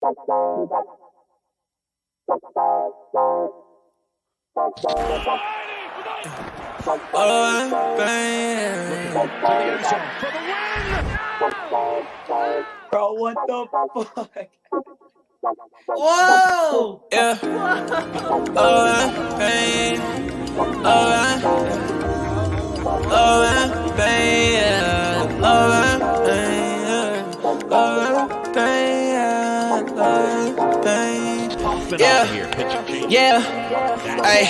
Bro, what the fuck? Whoa! Yeah. Pain. Yeah. Hey.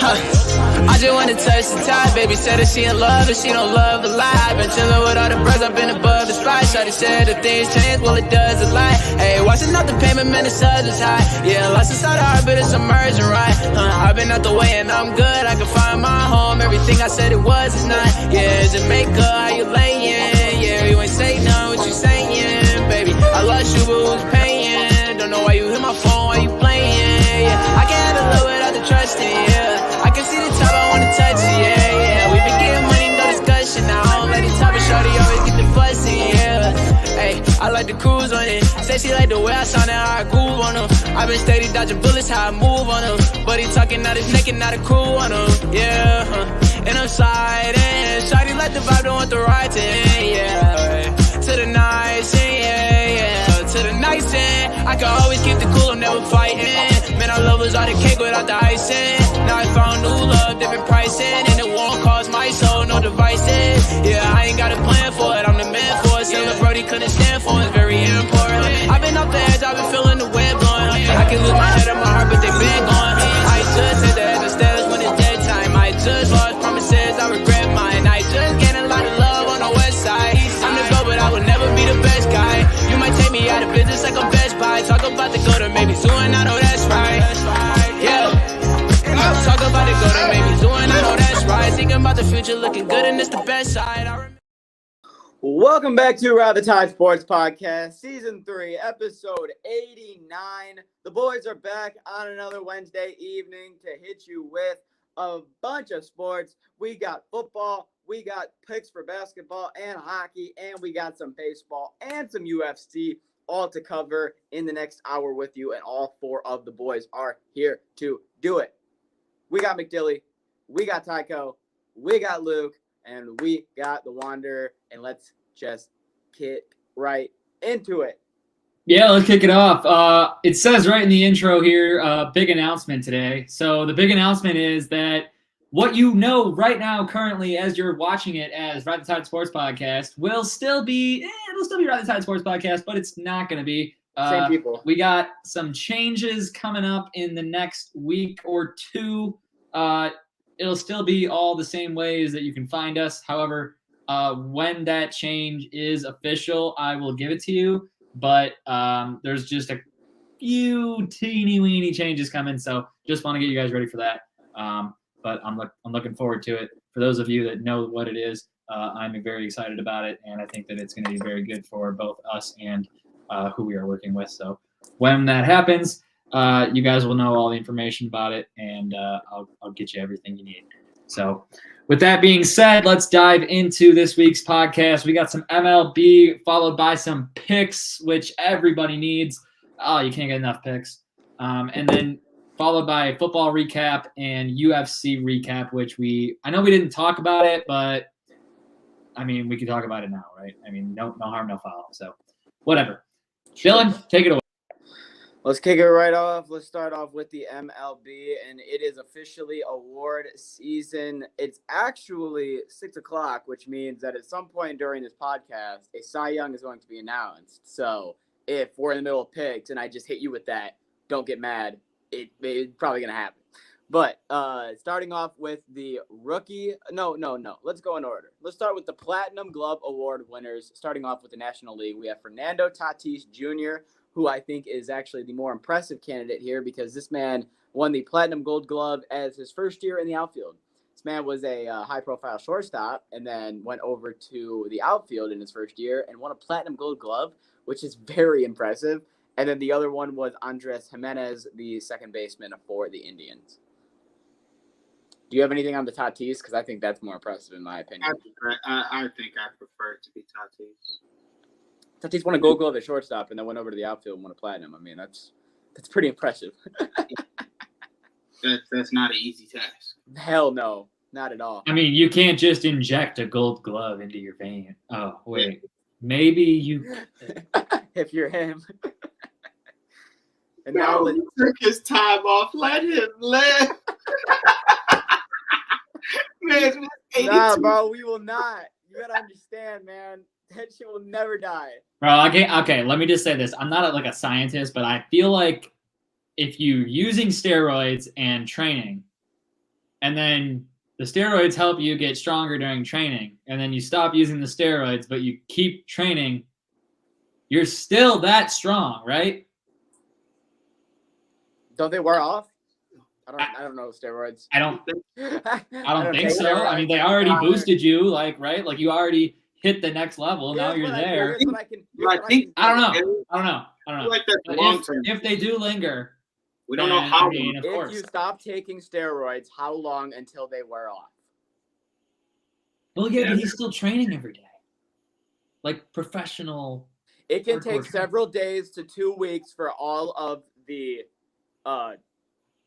I just wanna touch the top. Baby said that she in love and she don't love the lie. Been chillin' with all the bros, I've been above the spot. Shawty said that things change, well it does a lot. Hey, watching out the payment, man, the sun is high. Yeah, lost inside the heart, but it's emerging right. I've been out the way and I'm good. I can find my home. Everything I said it was is not. Yeah, Jamaica, how you layin'? Yeah, you ain't say none, what you saying, baby? I lost you, but who's paying? Don't know why you hit my phone, why you playing? Yeah, I can't handle love without the trusting. Yeah, I can see the top, I wanna touch it. Yeah, yeah, we been getting money, no discussion. Now I don't let it top, and shorty always get the fussy. Yeah, hey, I like the cruise on it. Say she like the way I sound and how I groove on them. I been steady dodging bullets, how I move on them. But he talking out his neck and not a crew on them. Yeah, and I'm sliding. Shawty like the vibe, don't want the right to end. Yeah, to the nice end. Yeah, yeah, to the nice end. I can always keep the cool, I'm never fighting. Man, I love was all the cake without the icing. Now I found new love, different pricing. And it won't cost my soul, no devices. Yeah, I ain't got a plan for it, I'm the man for it. Selling Brody couldn't stand for it, it's very important. I've been off the edge, I've been feeling the wind blowing. I can lose my head and my heart, but they been gone. I just hit the head of stairs when it's dead time. I just lost promises, I regret mine. I just gained a lot of love on the west side. I'm the GOAT, but I will never be the best guy. You might take me out of business like I'm Best Buy. Talk about the go to maybe soon, I know that's right. Yeah. Talk about the go to maybe soon, I know that's right. Thinking about the future, looking good and it's the best side. Welcome back to Ride the Tide Sports Podcast, Season 3, Episode 89. The boys are back on another Wednesday evening to hit you with a bunch of sports. We got football, we got picks for basketball and hockey, and we got some baseball and some UFC all to cover in the next hour with you, and all four of the boys are here to do it. We got McDilly, we got Tycho, we got Luke, and we got the Wanderer, and let's just kick right into it. Yeah, let's kick it off. It says right in the intro here, big announcement today. So the big announcement is that what you know right now currently as you're watching it as Ride the Tide Sports Podcast will still be, it'll still be Ride the Tide Sports Podcast, but it's not going to be. Same people. We got some changes coming up in the next week or two. It'll still be all the same ways that you can find us. However, when that change is official, I will give it to you. But there's just a few teeny-weeny changes coming, so just want to get you guys ready for that. But I'm looking forward to it. For those of you that know what it is, I'm very excited about it, and I think that it's going to be very good for both us and who we are working with. So when that happens, you guys will know all the information about it, and I'll get you everything you need. So with that being said, let's dive into this week's podcast. We got some MLB followed by some picks, which everybody needs. Oh, you can't get enough picks. And then followed by a football recap and UFC recap, which I know we didn't talk about it, but I mean, we can talk about it now, right? I mean, no harm, no foul. So whatever. Dylan, take it away. Let's kick it right off. Let's start off with the MLB, and it is officially award season. It's actually 6 o'clock, which means that at some point during this podcast, a Cy Young is going to be announced. So if we're in the middle of picks and I just hit you with that, don't get mad. It's probably going to happen. But starting off with the rookie – no. Let's go in order. Let's start with the Platinum Glove Award winners. Starting off with the National League, we have Fernando Tatis Jr., who I think is actually the more impressive candidate here because this man won the Platinum Gold Glove as his first year in the outfield. This man was a high-profile shortstop and then went over to the outfield in his first year and won a Platinum Gold Glove, which is very impressive. And then the other one was Andres Jimenez, the second baseman for the Indians. Do you have anything on the Tatis? Because I think that's more impressive in my opinion. I think I prefer it to be Tatis. Tatis won a Gold Glove at shortstop and then went over to the outfield and won a platinum. I mean, that's pretty impressive. That's not an easy task. Hell no, not at all. I mean, you can't just inject a Gold Glove into your vein. Oh, wait. Maybe you. If you're him. And No, he took his time off. Let him live. Man, nah, bro, we will not. You gotta understand, man. That shit will never die. Bro, okay, let me just say this. I'm not like a scientist, but I feel like if you're using steroids and training, and then the steroids help you get stronger during training, and then you stop using the steroids, but you keep training, you're still that strong, right? Don't they wear off? I don't know steroids. I don't think so. steroids. I mean, they already boosted you, like, right? Like you already hit the next level. Now you're there. I don't know. like that long term. If they do linger, We don't know how. I mean, of If course. you stop taking steroids, how long until they wear off? Well, yeah, but he's still training every day, like professional. It can Hardcore take training. several days to 2 weeks for all of the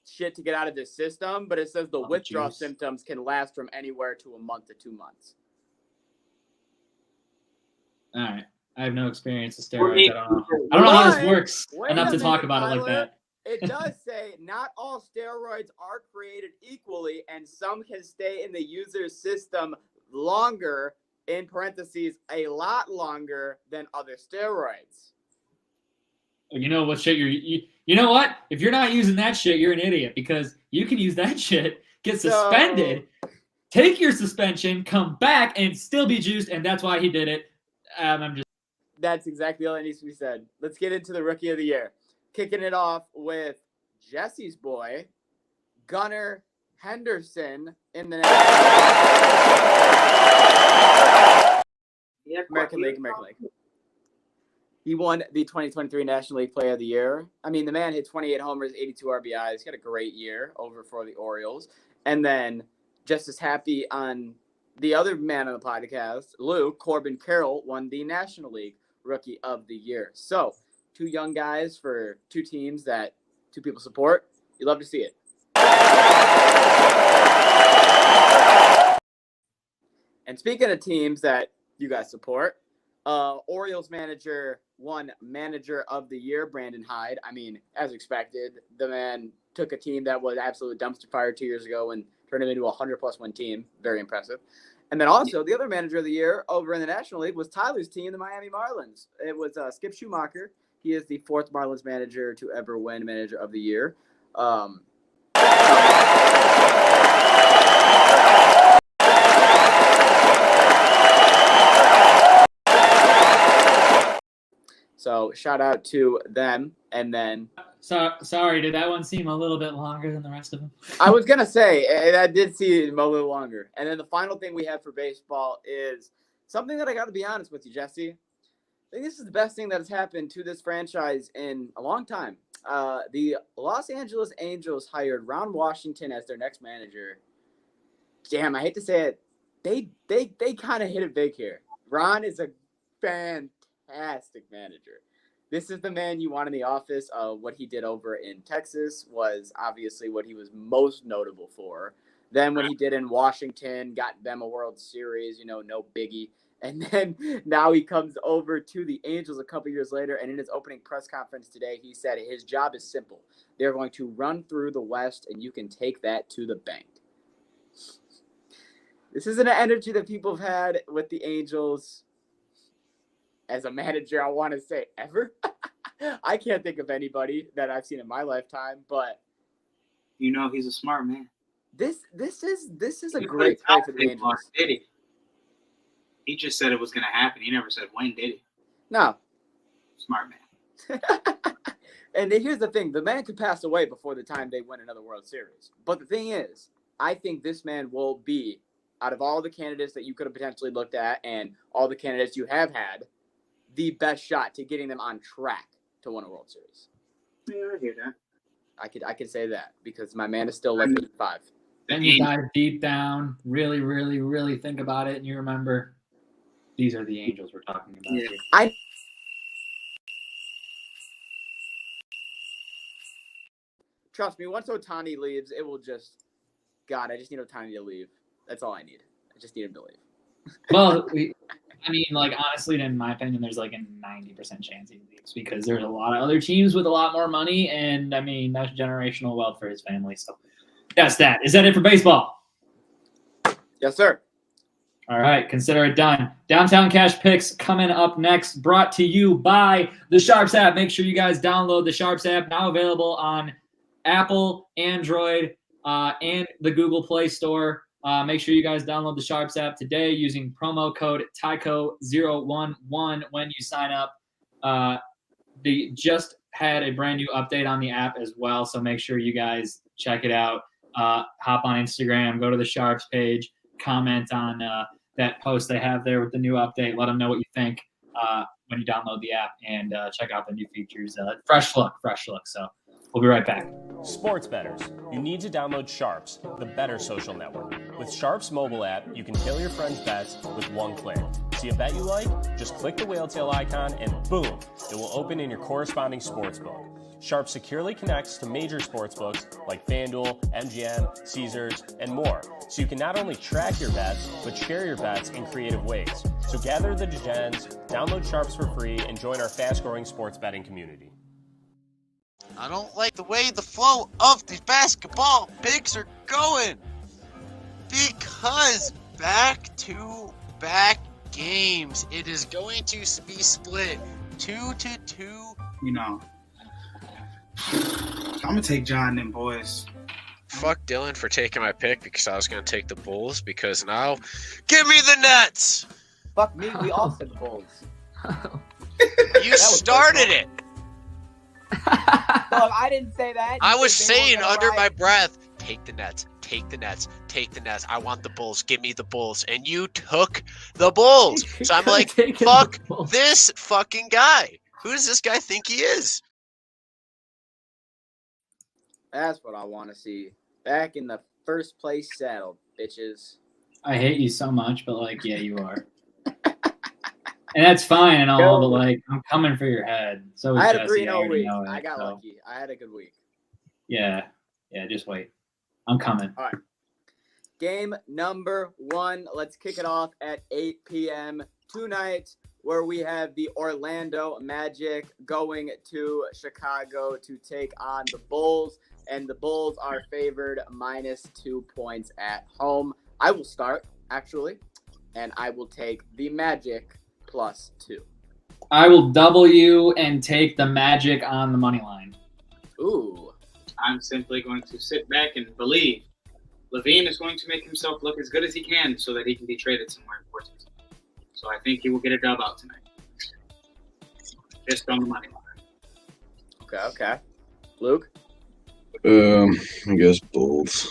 shit to get out of the system, but it says the withdrawal juice. symptoms can last from anywhere to a month to 2 months. All right, I have no experience with Well, steroids. I don't know how this works Wait enough a to talk minute, about it like Tyler. that. It does say not all steroids are created equally, and some can stay in the user's system longer, in parentheses, a lot longer than other steroids. You know what shit you know what? If you're not using that shit, you're an idiot because you can use that shit, get suspended, take your suspension, come back, and still be juiced, and that's why he did it. That's exactly all that needs to be said. Let's get into the Rookie of the Year. Kicking it off with Jesse's boy, Gunnar Henderson in the American League. He won the 2023 National League Player of the Year. I mean, the man hit 28 homers, 82 RBIs. He's got a great year over for the Orioles. And then just as happy on the other man on the podcast, Luke, Corbin Carroll won the National League Rookie of the Year. So, two young guys for two teams that two people support. You love to see it. And speaking of teams that you guys support, Orioles manager won Manager of the Year, Brandon Hyde. I mean, as expected, the man took a team that was absolute dumpster fire 2 years ago and turned it into a 100-plus win team. Very impressive. And then also the other Manager of the Year over in the National League was Tyler's team, the Miami Marlins. It was Skip Schumacher. He is the fourth Marlins manager to ever win Manager of the Year. So shout out to them. And then Sorry, did that one seem a little bit longer than the rest of them? I was going to say that did seem a little longer. And then the final thing we have for baseball is something that I got to be honest with you, Jesse. I think this is the best thing that has happened to this franchise in a long time. The Los Angeles Angels hired Ron Washington as their next manager. Damn, I hate to say it. They kind of hit it big here. Ron is a fantastic manager. This is the man you want in the office. What he did over in Texas was obviously what he was most notable for. Then what he did in Washington, got them a World Series, no biggie. And then now he comes over to the Angels a couple years later, and in his opening press conference today, he said his job is simple. They're going to run through the West, and you can take that to the bank. This isn't an energy that people have had with the Angels as a manager, I want to say, ever. I can't think of anybody that I've seen in my lifetime, but He's a smart man. This is a great play for the Angels. Did he? He just said it was going to happen. He never said when, did he? No. Smart man. And here's the thing. The man could pass away before the time they win another World Series. But the thing is, I think this man will be, out of all the candidates that you could have potentially looked at and all the candidates you have had, the best shot to getting them on track to win a World Series. Yeah, I hear that. I could say that because my man is still like 85. Then you dive deep down, really, really, really think about it, and you remember these are the Angels we're talking about. Yeah. trust me, once Ohtani leaves, it will just, God, I just need Ohtani to leave. That's all I need. I just need him to leave. Well, honestly, in my opinion, there's like a 90% chance he leaves because there's a lot of other teams with a lot more money, and I mean that's generational wealth for his family. So that's that. Is that it for baseball? Yes, sir. All right, consider it done. Downtown Cash Picks coming up next, brought to you by the Sharps app. Make sure you guys download the Sharps app, now available on Apple, Android, and the Google Play Store. Make sure you guys download the Sharps app today using promo code TYCO011 when you sign up. They just had a brand new update on the app as well, so make sure you guys check it out. Hop on Instagram, go to the Sharps page, comment on that post they have there with the new update. Let them know what you think when you download the app, and check out the new features. Fresh look. So we'll be right back. Sports bettors, you need to download Sharps, the better social network. With Sharps mobile app, you can tail your friends' bets with one click. See a bet you like? Just click the whale tail icon and boom, it will open in your corresponding sportsbook. Sharp securely connects to major sportsbooks like FanDuel, MGM, Caesars, and more. So you can not only track your bets, but share your bets in creative ways. So gather the degens, download Sharps for free, and join our fast-growing sports betting community. I don't like the way the flow of the basketball picks are going. Because back-to-back games, it is going to be split 2-2. You know, I'm gonna take John and them boys. Fuck Dylan for taking my pick because I was gonna take the Bulls. Because now, give me the Nets. Fuck me, we all said the Bulls. You started it. Look, I didn't say that. I was saying under my breath, take the Nets, take the Nets, take the Nets. I want the Bulls. Give me the Bulls. And you took the Bulls. So I'm like, fuck this fucking guy. Who does this guy think he is? That's what I want to see. Back in the first place saddle, bitches. I hate you so much, but yeah, you are. And that's fine and all, but I'm coming for your head. So I had Jesse, a 3-0 week. it, I got lucky. I had a good week. Yeah, just wait. I'm coming. All right. Game number 1. Let's kick it off at 8 p.m. tonight, where we have the Orlando Magic going to Chicago to take on the Bulls. And the Bulls are favored -2 points at home. I will start, actually, and I will take the Magic +2. I will double you and take the Magic on the money line. Ooh. I'm simply going to sit back and believe Levine is going to make himself look as good as he can so that he can be traded somewhere important. So I think he will get a dub out tonight. Just on the money line. Okay. Luke? I guess Bulls.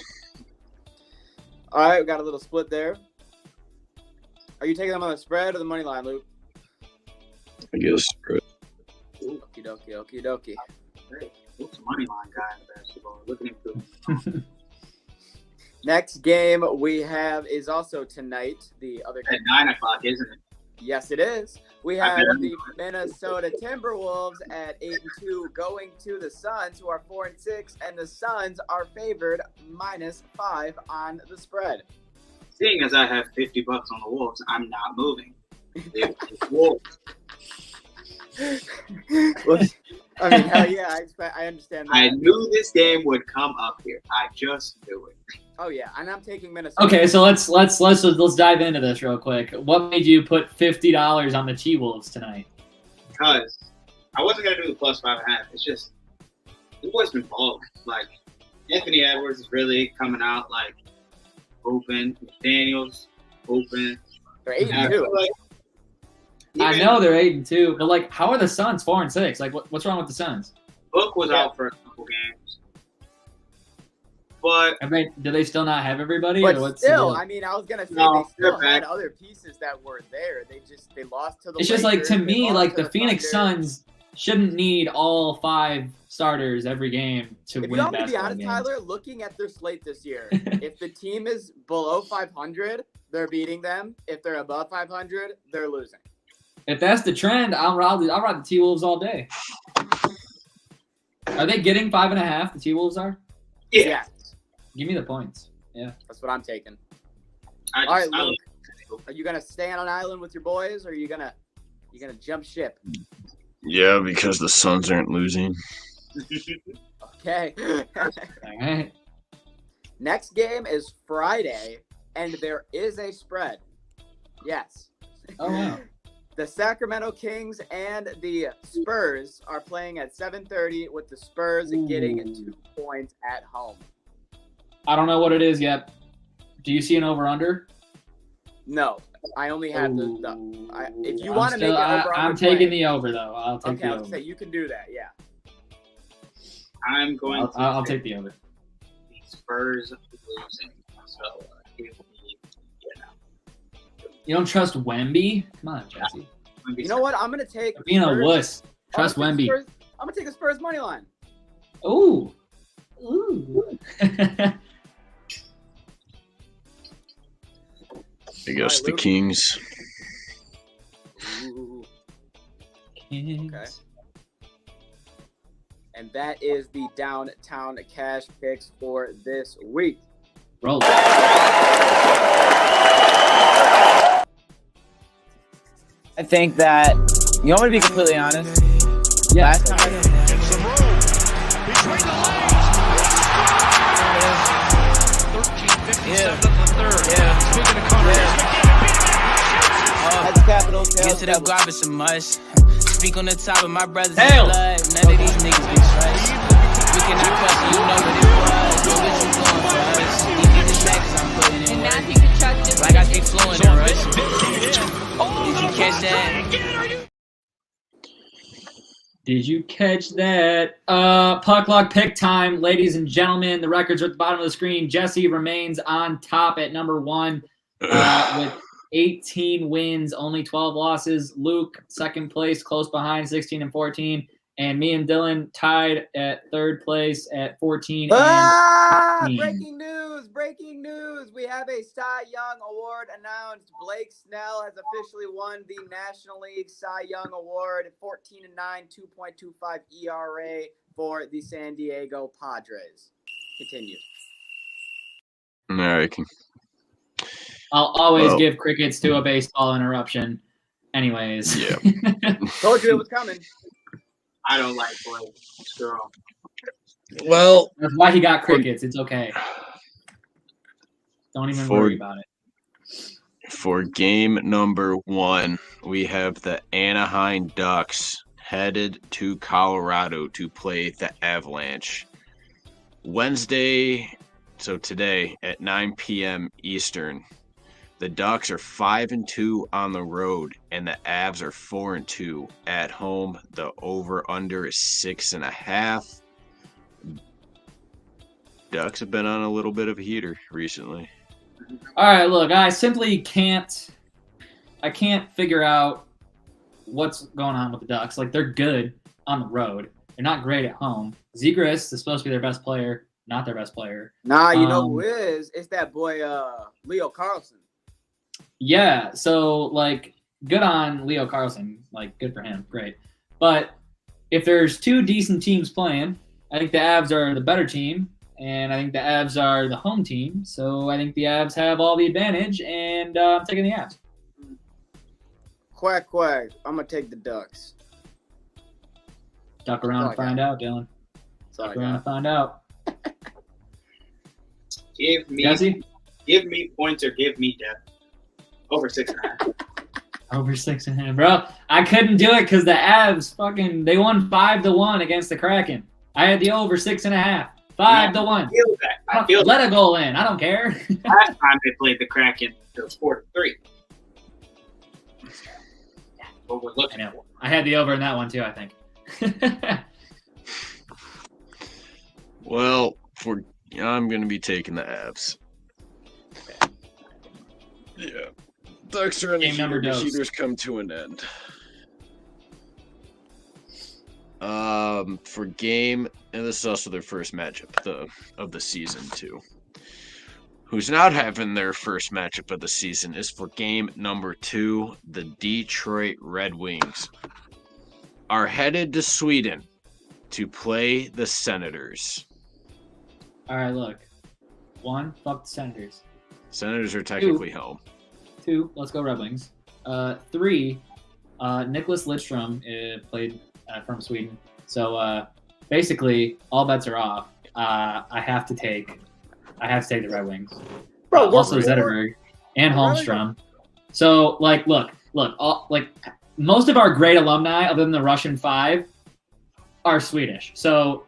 All right, we got a little split there. Are you taking them on the spread or the money line, Luke? I guess spread. Okie dokie. Great. Luke's a money line guy in basketball. Looking into Next game we have is also tonight. The other at 9 o'clock, isn't it? Yes, it is. We have the Minnesota Timberwolves at 8-2 going to the Suns, who are 4-6, and the Suns are favored -5 on the spread. Seeing as I have $50 on the Wolves, I'm not moving. It's Wolves. Well, I mean, hell yeah, I understand that. I knew this game would come up here. I just knew it. Oh yeah, and I'm taking Minnesota. Okay, so let's dive into this real quick. What made you put $50 on the T-Wolves tonight? Because I wasn't gonna do the +5.5. It's just the boys been balling. Like Anthony Edwards is really coming out open. Daniels open. They're 8-2. I know they're 8-2, but how are the Suns 4-6? What's wrong with the Suns? Book was out for a couple games, but Do they still not have everybody? But or what's still, I mean, I was gonna say No, they still they're had back. other pieces that were there. They lost to the. It's just Lakers, to they me, lost to the Phoenix Thunder. Suns shouldn't need all 5 starters every game to If win you want me to be basketball honest, games. Tyler, looking at their slate this year, if the team is below 500, they're beating them. If they're above 500, they're losing. If that's the trend, I'll ride the T-Wolves all day. Are Are they getting 5.5? The T-Wolves are? Yeah. Give me the points. Yeah. That's what I'm taking. All All right, Luke. Are you gonna stay on an island with your boys, or are you gonna jump ship? Yeah, because the Suns aren't losing. Okay. All right. Next game is Friday, and there is a spread. Yes. Oh, wow. The Sacramento Kings and the Spurs are playing at 7:30, with the Spurs getting 2 points at home. I don't know what it is yet. Do you see an over/under? No, I only have if you want to make it over, I'm taking the over though. I'll take the over. Okay, you can do that. Yeah. I'm going to. I'll take the over. The Spurs losing. So You don't trust Wemby? Come on, Jesse. You know what? I'm gonna take. Being a wuss. Trust Wemby. I'm gonna take the Spurs money line. Ooh. I guess the Kings. Ooh. Kings. Okay. And that is the downtown cash picks for this week. Roll. I think that, you want me to be completely honest? Yeah. Last time Between the legs. 13-57 of the third. Speaking of Connor, That's capital. Get to the garbage a must. Speak on the top of my brothers' Hell. blood. None of these niggas we trust. We cannot question, you know what it was. Do what you doing for us. These niggas back 'cause I'm putting in work. Like I speak fluent in Rush. Did you catch that? Did you catch that? Puck luck pick time, ladies and gentlemen. The records are at the bottom of the screen. Jesse remains on top at number 1 with 18 wins, only 12 losses. Luke, second place, close behind, 16 and 14. And me and Dylan tied at third place at 14 and 15. Breaking news. We have a Cy Young Award announced. Blake Snell has officially won the National League Cy Young Award, 14-9, 2.25 ERA for the San Diego Padres. Continue. All right. I'll always give crickets to a baseball interruption. Anyways. Yeah. Told you it was coming. I don't like Blake. Girl. Well, That's why he got crickets. It's okay. Don't even worry about it. for game number 1, we have the Anaheim Ducks headed to Colorado to play the Avalanche. Wednesday, so today at 9 p.m. Eastern. The Ducks are 5-2 on the road, and the Avs are 4-2 at home. The over/under is 6.5. Ducks have been on a little bit of a heater recently. All right, look, I simply can't figure out what's going on with the Ducks. Like, they're good on the road. They're not great at home. Zegras is supposed to be their best player, not their best player. Nah, you know who is? It's that boy Leo Carlson. Yeah, so, like, good on Leo Carlson. Like, good for him. Great. But if there's 2 decent teams playing, I think the Avs are the better team, and I think the Avs are the home team. So I think the Avs have all the advantage, and I'm taking the Avs. Quack, quack. I'm going to take the Ducks. Duck around and find out, Dylan. Duck around and find out. Give me points or give me death. Over 6.5. Over 6.5, bro. I couldn't do it because the Avs they won 5-1 against the Kraken. I had the over 6.5. 5-1. I feel Let a goal in. I don't care. Last time they played the Kraken, it was 4-3. What we're looking for. I had the over in that one too, I think. Well, I'm going to be taking the Avs. Yeah. Ducks are on the heater. The heaters come to an end. For game, and this is also their first matchup of the season too. Who's not having their first matchup of the season is for game number 2. The Detroit Red Wings are headed to Sweden to play the Senators. All right, look. 1, fuck the Senators. Senators are technically home. 2, let's go Red Wings. 3, Nicholas Lidstrom played from Sweden. So basically, all bets are off. I have to take the Red Wings. Bro, also Zetterberg and Holmstrom. So look, most of our great alumni, other than the Russian 5, are Swedish. So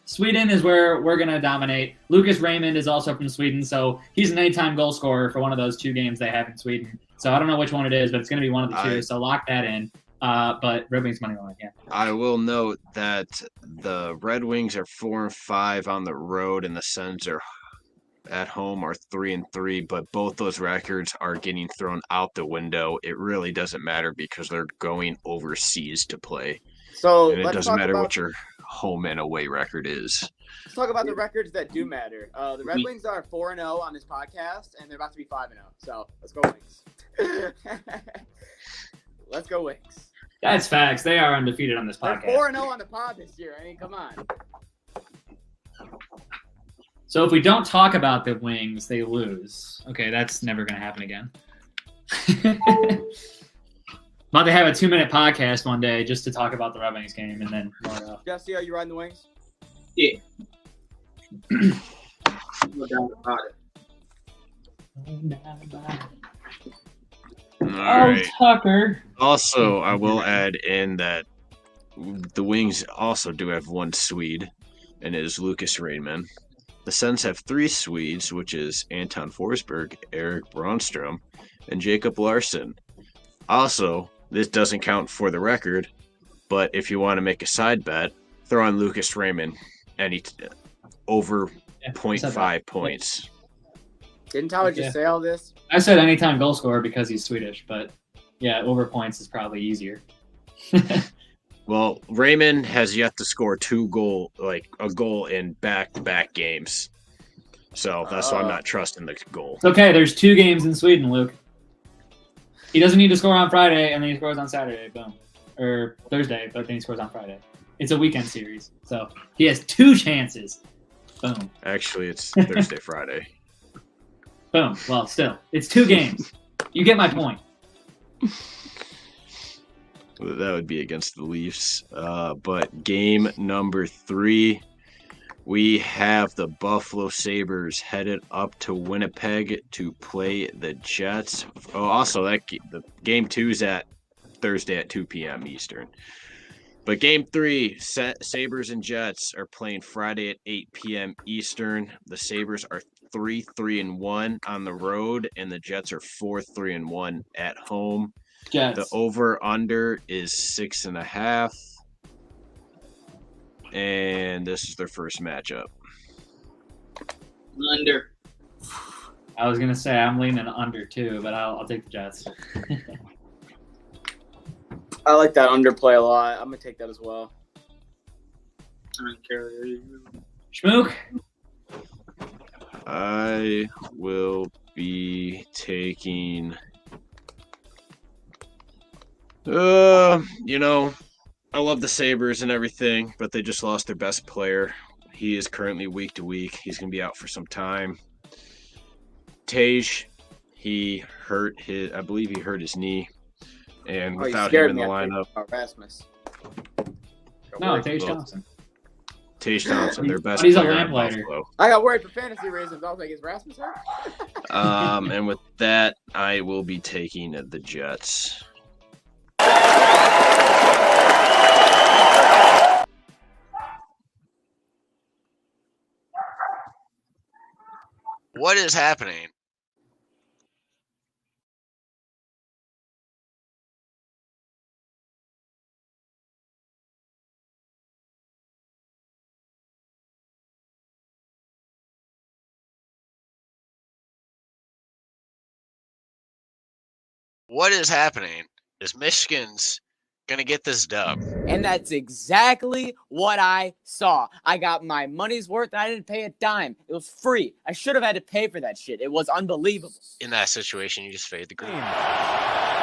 Sweden is where we're gonna dominate. Lucas Raymond is also from Sweden, so he's an anytime goal scorer for one of those 2 games they have in Sweden. So I don't know which one it is, but it's gonna be one of the 2. So lock that in. But Red Wings money line, yeah. I will note that the Red Wings are 4-5 on the road, and the Sens are at home are 3-3. But both those records are getting thrown out the window. It really doesn't matter because they're going overseas to play. So and it doesn't matter what your home and away record is. Let's talk about the records that do matter. The Red Wings are 4-0 on this podcast, and they're about to be 5-0. So let's go Wings. Let's go Wings. That's facts. They are undefeated on this podcast. They're 4-0 on the pod this year. I mean, come on. So if we don't talk about the Wings, they lose. Okay, that's never going to happen again. About to have a 2-minute podcast one day just to talk about the Red Wings game, and then Jesse, are you riding the Wings? Yeah. No doubt about it. All right. Tucker. Also, I will add in that the Wings also do have 1 Swede, and it is Lucas Raymond. The Sens have 3 Swedes, which is Anton Forsberg, Eric Bronstrom, and Jacob Larsson. Also, this doesn't count for the record, but if you want to make a side bet, throw on Lucas Raymond over 0.5 points. Didn't Tyler just say all this? I said anytime goal scorer because he's Swedish, but yeah, over points is probably easier. Well, Raymond has yet to score a goal in back-to-back games. So that's why I'm not trusting the goal. It's okay, there's 2 games in Sweden, Luke. He doesn't need to score on Friday, and then he scores on Saturday, boom. Or Thursday, but then he scores on Friday. It's a weekend series, so he has 2 chances. Boom. Actually, it's Thursday, Friday. Boom. Well, still, it's 2 games. You get my point. That would be against the Leafs. But game number 3, we have the Buffalo Sabres headed up to Winnipeg to play the Jets. Oh, also, the game 2 is at Thursday at 2 p.m. Eastern. But game 3, Sabres and Jets are playing Friday at 8 p.m. Eastern. The Sabres are 3-3-1 on the road, and the Jets are 4-3-1 at home. Jets. The over-under is 6.5. And this is their first matchup. Under. I was going to say I'm leaning under too, but I'll take the Jets. I like that underplay a lot. I'm going to take that as well. I don't care. Schmook? I will be taking... I love the Sabres and everything, but they just lost their best player. He is currently week to week. He's going to be out for some time. Tage, I believe he hurt his knee. And without him in the lineup. Rasmus. No, Tage Thompson. Tage Thompson, their best He's a player. lamplighter. I got worried for fantasy reasons. I was like, is Rasmus hurt? And with that, I will be taking the Jets. What is happening? What is happening is Michigan's going to get this dub. And that's exactly what I saw. I got my money's worth and I didn't pay a dime. It was free. I should have had to pay for that shit. It was unbelievable. In that situation, you just fade the green.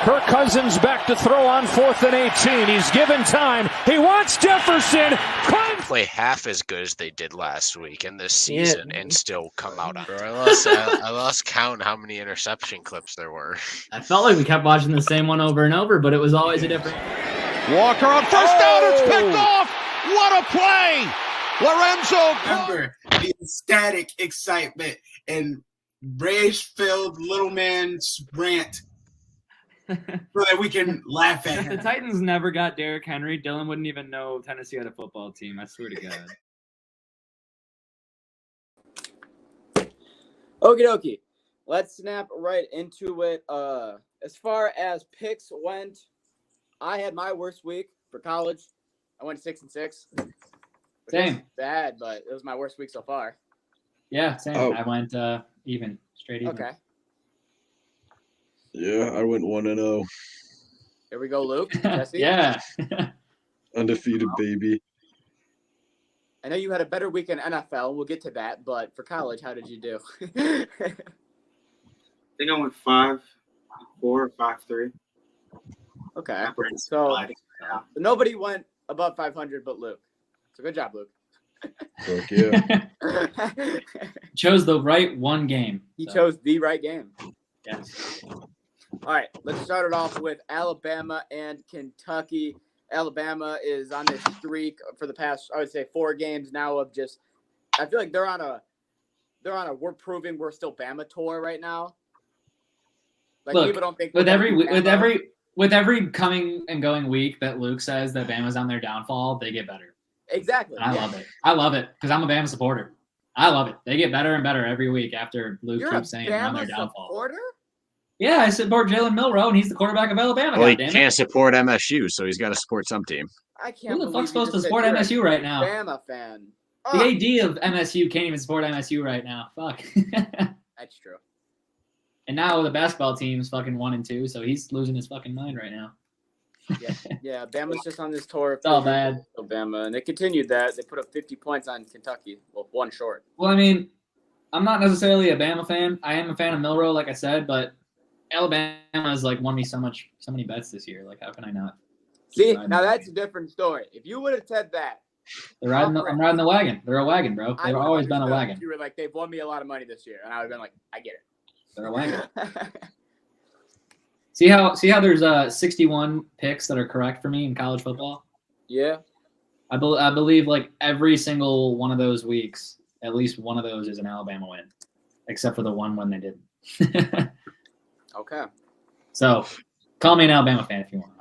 Kirk Cousins back to throw on 4th and 18. He's given time. He wants Jefferson. Play half as good as they did last week in this season and still come out on. Bro, I lost count how many interception clips there were. I felt like we kept watching the same one over and over, but it was always a different. Walker on first down. It's picked off. What a play. Lorenzo. Remember the ecstatic excitement and rage-filled little man's rant so that we can laugh at If the him. Titans never got Derrick Henry, Dylan wouldn't even know Tennessee had a football team. I swear to God. Okie dokie. Let's snap right into it. As far as picks went, I had my worst week for college. I went 6-6. Same. Bad, but it was my worst week so far. Yeah, same. Oh. I went even, straight even. Okay. Yeah, I went 1-0. Here we go, Luke. Jesse? Yeah. Undefeated, baby. I know you had a better week in NFL. We'll get to that, but for college, how did you do? I think I went 5-4 or 5-3. Okay. So nobody went above 500 but Luke. So good job, Luke. Fuck yeah. Chose the right one game. He chose the right game. Yes. All right, let's start it off with Alabama and Kentucky. Alabama is on this streak for the past, I would say, 4 games now of just. I feel like they're on a we're proving we're still Bama tour right now. Like Look, people don't think with every coming and going week that Luke says that Bama's on their downfall, they get better. Exactly. And I love it. I love it because I'm a Bama supporter. I love it. They get better and better every week after Luke You're keeps a saying they're on their Bama downfall. supporter? Yeah, I support Jalen Milroe, and he's the quarterback of Alabama. Well, he goddammit. can't support MSU, so he's got to support some team. I can't Who the believe fuck's you supposed to just said support you're a MSU right now? Bama fan. The Oh, AD of MSU can't even support MSU right now. Fuck. that's true. And now the basketball team's fucking 1-2, so he's losing his fucking mind right now. Yeah, Bama's just on this tour. It's all bad. Bama, and they continued that. They put up 50 points on Kentucky. Well, one short. Well, I mean, I'm not necessarily a Bama fan. I am a fan of Milroe, like I said, but Alabama has like won me so many bets this year. Like, how can I not? See, now that's a different story. If you would have said that, I'm riding the wagon. They're a wagon, bro. I They've would've always been a understood. wagon. You were like, they've won me a lot of money this year, and I would have been like, I get it. They're a wagon. See how there's 61 picks that are correct for me in college football? Yeah. I believe like every single one of those weeks, at least one of those is an Alabama win, except for the one when they didn't. Okay. So call me an Alabama fan if you want.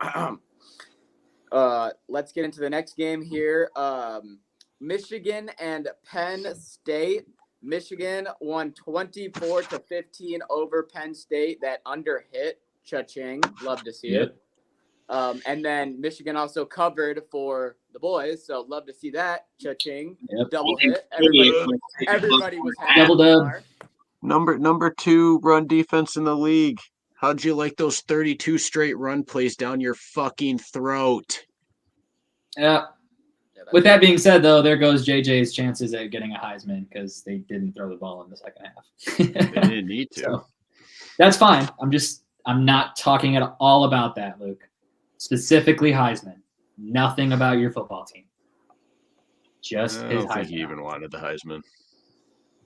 I don't know. Let's get into the next game here. Michigan and Penn State. Michigan won 24-15 over Penn State. That under hit. Cha-ching. Love to see it. And then Michigan also covered for the boys, so love to see that. Cha-ching. Yep. Double hit. Everybody was happy. Double dub. Number 2 run defense in the league. How'd you like those 32 straight run plays down your fucking throat? Yeah. With that being said, though, there goes JJ's chances at getting a Heisman because they didn't throw the ball in the second half. They didn't need to. So, that's fine. I'm not talking at all about that, Luke. Specifically Heisman. Nothing about your football team. Just I his don't think Heisman. he even wanted the Heisman.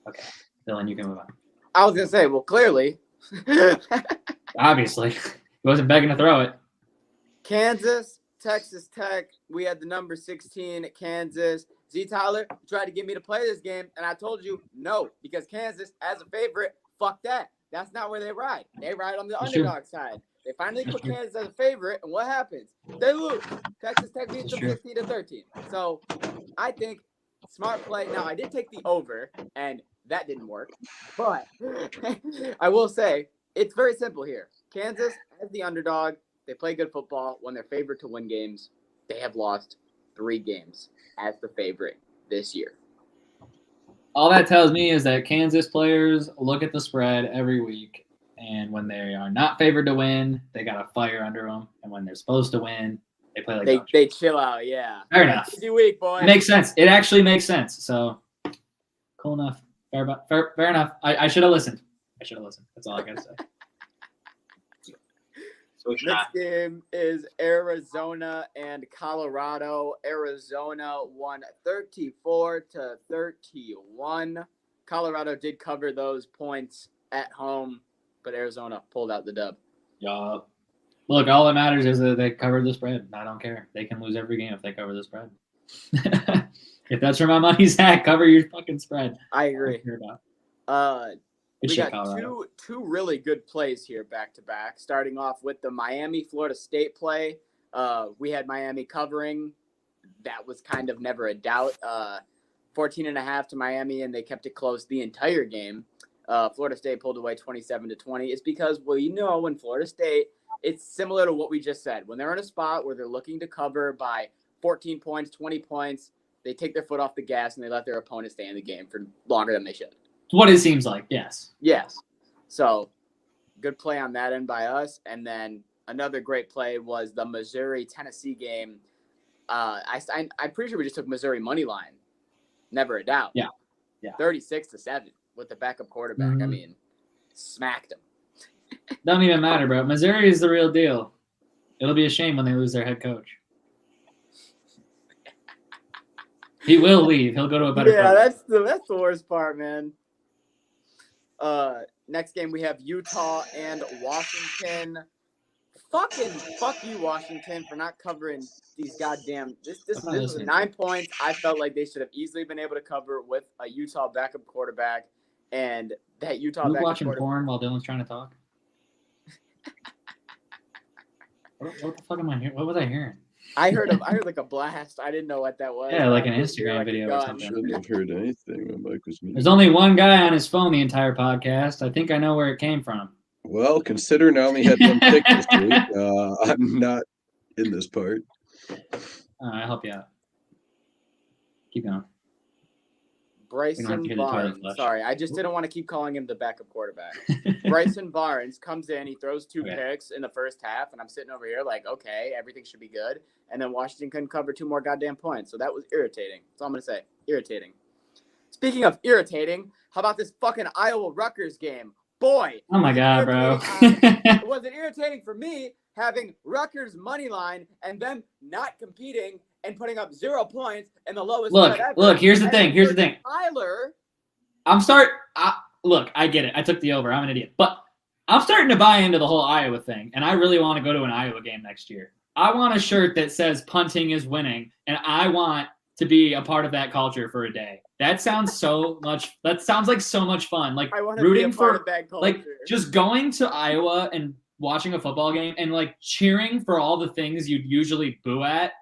Okay. Dylan, you can move on. I was going to say, well, clearly. Obviously. He wasn't begging to throw it. Kansas, Texas Tech. We had the number 16 at Kansas. Z Tyler tried to get me to play this game, and I told you no, because Kansas, as a favorite, fuck that. That's not where they ride. They ride on the That's underdog side. They finally put Kansas as a favorite, and what happens? They lose. Texas Tech beats them 15-13. So I think smart play. Now, I did take the over, and that didn't work. But I will say it's very simple here. Kansas, as the underdog, they play good football. When they're favored to win games, they have lost 3 games as the favorite this year. All that tells me is that Kansas players look at the spread every week, and when they are not favored to win, they got a fire under them. And when they're supposed to win, they play like they chill out. Yeah, fair enough. Easy week, boy. It makes sense. It actually makes sense. So cool enough. Fair enough. I should have listened. That's all I gotta say. So shy. Next game is Arizona and Colorado. Arizona won 34-31. Colorado did cover those points at home, but Arizona pulled out the dub. Yeah. Look, all that matters is that they covered the spread. I don't care. They can lose every game if they cover the spread. If that's where my money's at, cover your fucking spread. I agree. Good We shit, got Colorado. two really good plays here back to back. Starting off with the Miami-Florida State play. We had Miami covering. That was kind of never a doubt. 14.5 to Miami, and they kept it close the entire game. Florida State pulled away 27-20. It's because, well, you know, when Florida State, it's similar to what we just said. When they're in a spot where they're looking to cover by 14 points, 20 points, they take their foot off the gas and they let their opponent stay in the game for longer than they should. What it seems like, yes. Yes. So, good play on that end by us. And then another great play was the Missouri-Tennessee game. I'm pretty sure we just took Missouri money line. Never a doubt. Yeah. 36-7 with the backup quarterback. Mm-hmm. I mean, smacked him. Doesn't even matter, bro. Missouri is the real deal. It'll be a shame when they lose their head coach. He will leave. He'll go to a better program. that's the worst part, man. Next game we have Utah and Washington. Fuck you, Washington, for not covering these goddamn. This was 9 points. I felt like they should have easily been able to cover with a Utah backup quarterback, and that Utah You backup watching quarterback. porn while Dylan's trying to talk? What the fuck am I hearing? What was I hearing? I heard like a blast. I didn't know what that was. Yeah, like an I just hear Instagram like a video or gun. something. Shouldn't have heard anything. My mic was muted. There's only one guy on his phone the entire podcast. I think I know where it came from. Well, considering I only had one pick this week, I'm not in this part. I'll help you out. Keep going. Bryson Barnes. Sorry, I just didn't want to keep calling him the backup quarterback. Bryson Barnes comes in, he throws two picks in the first half, and I'm sitting over here like, okay, everything should be good. And then Washington couldn't cover 2 more goddamn points. So that was irritating. That's all I'm going to say. Irritating. Speaking of irritating, how about this fucking Iowa-Rutgers game? Boy. Oh, my God, bro. Was it irritating for me having Rutgers money line and them not competing and putting up 0 points and the lowest spread ever? Look, here's the thing. Tyler. Look, I get it. I took the over. I'm an idiot. But I'm starting to buy into the whole Iowa thing, and I really want to go to an Iowa game next year. I want a shirt that says punting is winning, and I want to be a part of that culture for a day. That sounds like so much fun. Like rooting for like just going to Iowa and watching a football game and like cheering for all the things you'd usually boo at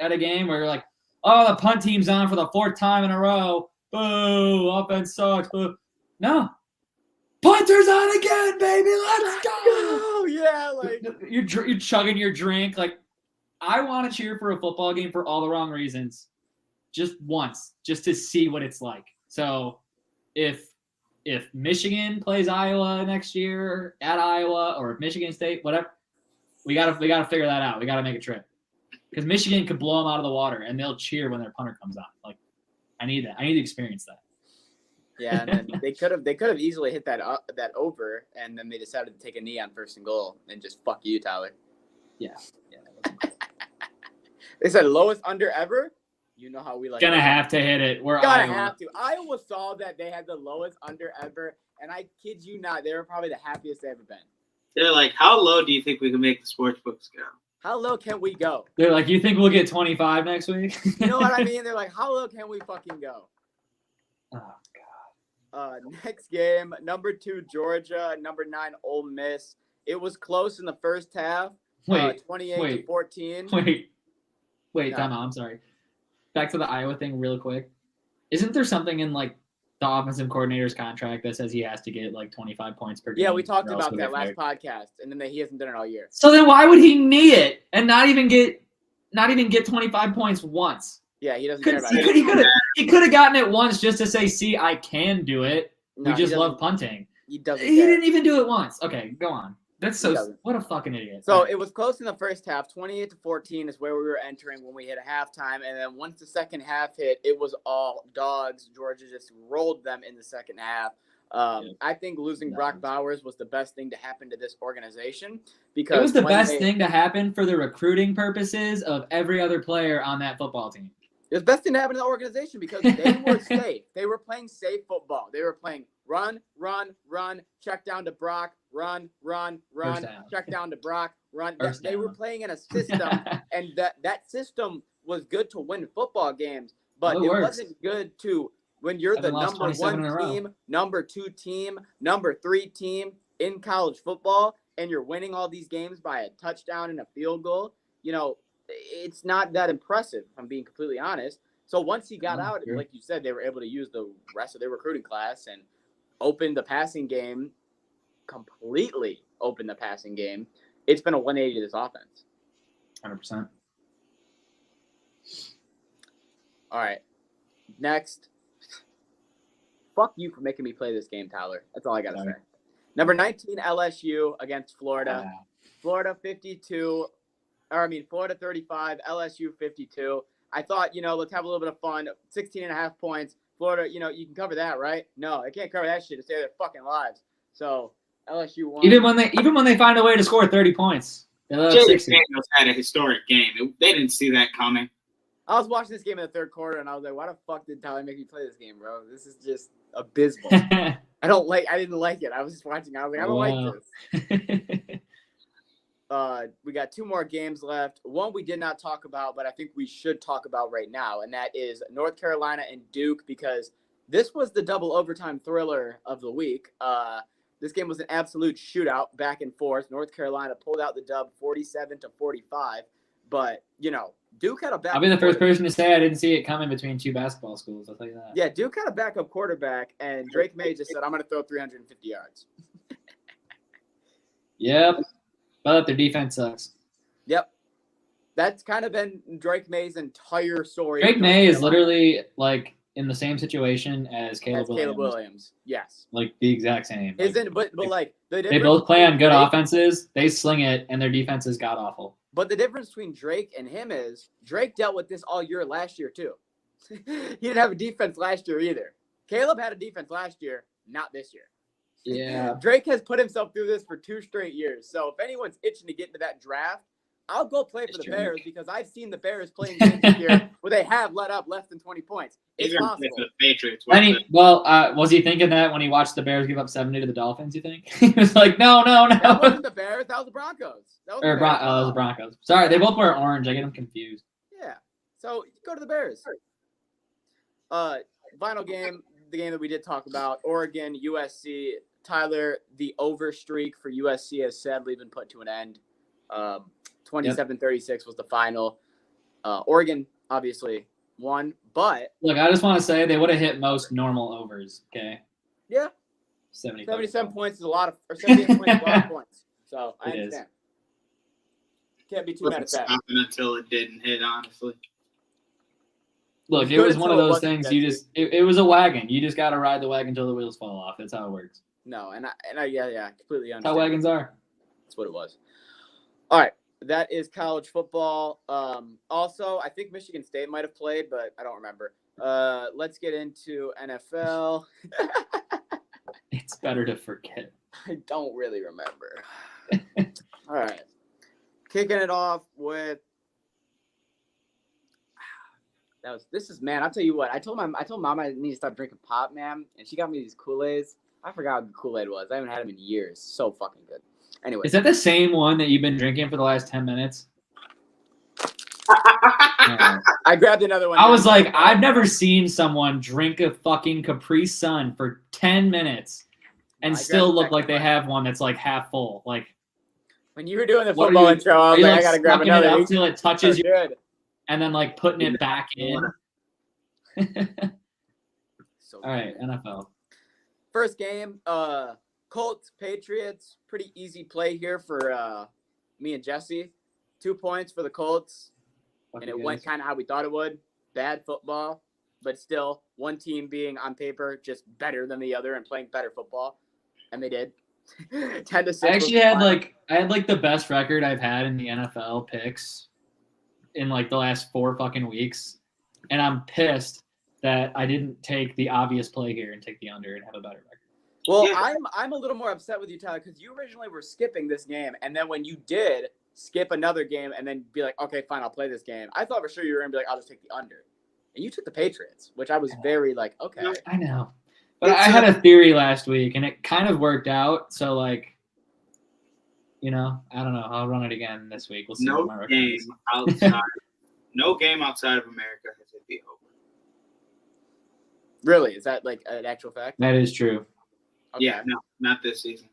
a game where you're like, oh, the punt team's on for the 4th time in a row. Boo, offense sucks. Boo. No. Punter's on again, baby. Let's go. Oh, yeah. Like you're chugging your drink. Like, I want to cheer for a football game for all the wrong reasons. Just once, just to see what it's like. So if Michigan plays Iowa next year at Iowa, or if Michigan State, whatever, we gotta figure that out. We gotta make a trip. Because Michigan could blow them out of the water, and they'll cheer when their punter comes on. Like, I need that. I need to experience that. Yeah, and then they could have easily hit that over, and then they decided to take a knee on 1st and goal and just fuck you, Tyler. Yeah. They said lowest under ever. You know how we like. Gonna have to hit it. We're gonna Iowa. have to. Iowa saw that they had the lowest under ever, and I kid you not, they were probably the happiest they've ever been. They're like, how low do you think we can make the sports books go? How low can we go? They're like, you think we'll get 25 next week? You know what I mean? They're like, how low can we fucking go? Oh, God. Next game, number 2 Georgia, number 9 Ole Miss. It was close in the first half. 28-14. Wait, time out. I'm sorry. Back to the Iowa thing real quick. Isn't there something in like the offensive coordinator's contract that says he has to get like 25 points per game? Yeah, we talked about that last podcast, and then he hasn't done it all year. So then why would he knee it and not even get 25 points once? Yeah, he doesn't care about it. He could have gotten it once just to say, see, I can do it. No, we just love punting. He doesn't. He didn't even do it once. Okay, go on. That's so. What a fucking idiot. So it was close in the first half. 28-14 is where we were entering when we hit a halftime, and then once the second half hit, it was all dogs. Georgia just rolled them in the second half. I think losing Brock Bowers was the best thing to happen to this organization because it was the best thing to happen for the recruiting purposes of every other player on that football team. It was the best thing to happen to the organization because they were safe. They were playing safe football. They were playing run, check down to Brock, run, check down to Brock, run. They were playing in a system, and that system was good to win football games, but it wasn't good to when you're the number 1 team, number 2 team, number 3 team in college football, and you're winning all these games by a touchdown and a field goal. It's not that impressive, if I'm being completely honest. So once he got out, like you said, they were able to use the rest of their recruiting class and open the passing game, completely open the passing game. It's been a 180 to this offense. 100%. All right. Next. Fuck you for making me play this game, Tyler. That's all I got to say. Number 19, LSU against Florida. Florida 35, LSU 52. I thought, let's have a little bit of fun. 16.5 points. Florida, you can cover that, right? No, they can't cover that shit to save their fucking lives. So LSU won. Even when they find a way to score 30 points. Jay Daniels had a historic game. They didn't see that coming. I was watching this game in the third quarter, and I was like, why the fuck did Tyler make me play this game, bro? This is just abysmal. I didn't like it. I was just watching. I was like, I don't like this. We got 2 more games left. One we did not talk about, but I think we should talk about right now, and that is North Carolina and Duke, because this was the double overtime thriller of the week. This game was an absolute shootout, back and forth. North Carolina pulled out the dub 47-45, but, Duke had a backup. I'll be the first person to say I didn't see it coming between 2 basketball schools. I'll tell you that. Yeah, Duke had a backup quarterback, and Drake May just said, I'm going to throw 350 yards. Yep. But their defense sucks. Yep. That's kind of been Drake May's entire story. Drake May is literally in the same situation as Caleb Williams. Yes. Like the exact same. But they both play on good offenses. They sling it, and their defense is god awful. But the difference between Drake and him is Drake dealt with this all year last year too. He didn't have a defense last year either. Caleb had a defense last year, not this year. Yeah. Drake has put himself through this for 2 straight years. So if anyone's itching to get into that draft, I'll go play for the Bears because I've seen the Bears playing games this year where they have let up less than 20 points. It's possible. The Patriots. Was he thinking that when he watched the Bears give up 70 to the Dolphins, you think? He was like, no. That wasn't the Bears. That was the Broncos. That was the Broncos. Sorry, they both wear orange. I get them confused. Yeah. So go to the Bears. Final game, the game that we did talk about, Oregon, USC. Tyler, the over streak for USC has sadly been put to an end. 27-36 was the final. Oregon obviously won, but look, I just want to say they would have hit most normal overs. Okay. Yeah. 77 points is a lot of, or 78 points is a lot of points. So I understand. Can't be too mad at that. Until it didn't hit, honestly. Look, it was one of those things. It was a wagon. You just got to ride the wagon until the wheels fall off. That's how it works. No, and I yeah, completely understand. That's how wagons are. That's what it was. All right, that is college football. Also, I think Michigan State might have played, but I don't remember. Let's get into NFL. It's better to forget. I don't really remember. All right, kicking it off with. This is man. I'll tell you what. I told mom I need to stop drinking pop, man, and she got me these Kool-Aids. I forgot what the Kool-Aid was. I haven't had them in years. So fucking good. Anyway. Is that the same one that you've been drinking for the last 10 minutes? I grabbed another one. I was like, I've never seen someone drink a fucking Capri Sun for 10 minutes and still look like they have one that's like half full. Like when you were doing the football intro, I was like, I gotta grab another until it touches you, and then like putting it back in. All right, NFL. First game, Colts, Patriots. Pretty easy play here for me and Jesse. 2 points for the Colts, and it went kind of how we thought it would. Bad football, but still one team being on paper just better than the other and playing better football, and they did. 10-6. I actually had the best record I've had in the NFL picks in like the last 4 fucking weeks, and I'm pissed that I didn't take the obvious play here and take the under and have a better record. Well, I'm a little more upset with you, Tyler, because you originally were skipping this game, and then when you did skip another game and then be like, okay, fine, I'll play this game, I thought for sure you were gonna be like, I'll just take the under, and you took the Patriots, which I was very like, okay. I know, but I had a theory last week, and it kind of worked out. So like, I don't know. I'll run it again this week. We'll see. No game outside. No game outside of America has hit the over. Really? Is that like an actual fact? That is true. Okay. Yeah, no, not this season.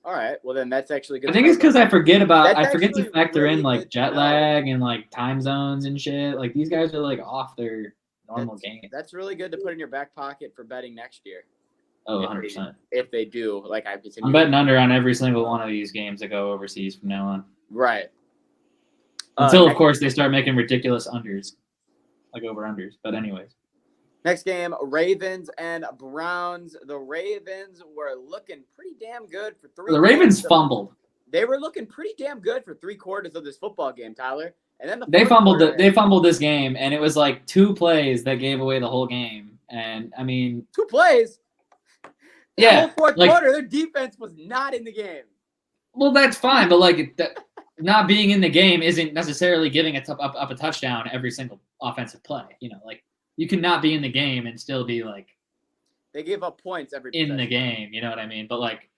All right. Well, then that's actually good. I think it's because I forget to factor really in like good jet to know. lag and like time zones and shit. Like these guys are like off their normal game. That's really good to put in your back pocket for betting next year. Oh, 100%. If they do, like I'm betting under on every single one of these games that go overseas from now on. Right. Until, of course, they start making ridiculous unders, like over-unders. But anyways. Next game, Ravens and Browns. The Ravens were looking pretty damn good for three. The Ravens fumbled. They were looking pretty damn good for 3/4 of this football game, Tyler. And then they fumbled this game, and it was like 2 plays that gave away the whole game. And I mean, 2 plays. Yeah, the whole fourth quarter, their defense was not in the game. Well, that's fine, but like not being in the game isn't necessarily giving up a touchdown every single offensive play. Like you can not be in the game and still be like they gave up points every in the game. You know what I mean? But like,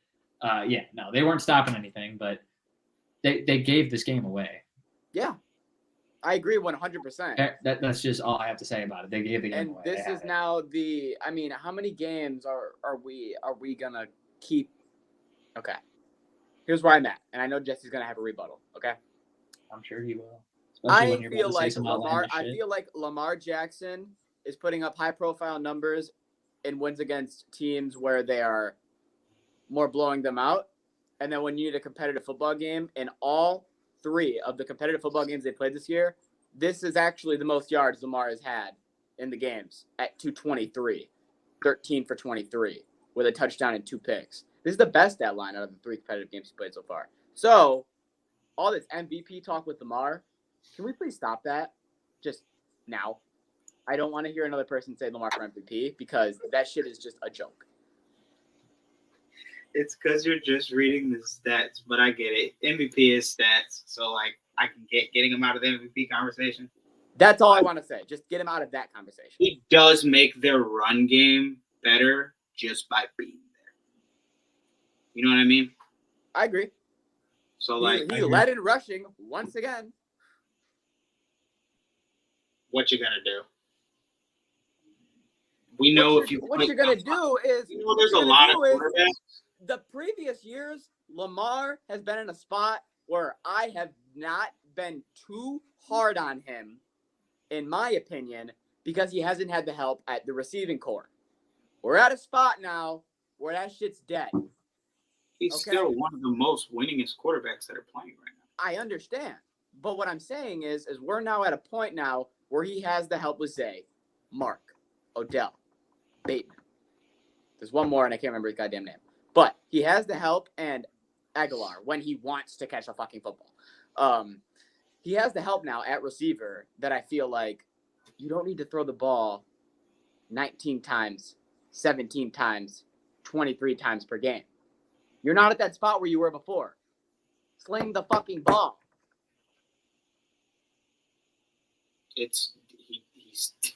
no, they weren't stopping anything, but they gave this game away. Yeah, I agree 100%. That's just all I have to say about it. They gave the game away. And this is now how many games are we gonna keep? Okay. Here's where I'm at, and I know Jesse's gonna have a rebuttal. Okay, I'm sure he will. I feel like Lamar Jackson is putting up high-profile numbers in wins against teams where they are more blowing them out, and then when you need a competitive football game, in all 3 of the competitive football games they played this year, this is actually the most yards Lamar has had in the games at 223, 13 for 23 with a touchdown and 2 picks. This is the best stat line out of the 3 competitive games he played so far. So, all this MVP talk with Lamar, can we please stop that just now? I don't want to hear another person say Lamar for MVP because that shit is just a joke. It's because you're just reading the stats, but I get it. MVP is stats, so like I can getting him out of the MVP conversation. That's all I want to say. Just get him out of that conversation. He does make their run game better just by being there. You know what I mean? I agree. So like he led in rushing once again. What you gonna do? We know what you're gonna do is there's a lot of quarterbacks. The previous years, Lamar has been in a spot where I have not been too hard on him, in my opinion, because he hasn't had the help at the receiving core. We're at a spot now where that shit's dead. He's still one of the most winningest quarterbacks that are playing right now. I understand. But what I'm saying is we're now at a point now where he has the help with Zay, Mark, Odell, Bateman. There's one more, and I can't remember his goddamn name. But he has the help and Aguilar when he wants to catch a fucking football. He has the help now at receiver that I feel like you don't need to throw the ball 19 times, 17 times, 23 times per game. You're not at that spot where you were before. Sling the fucking ball. He's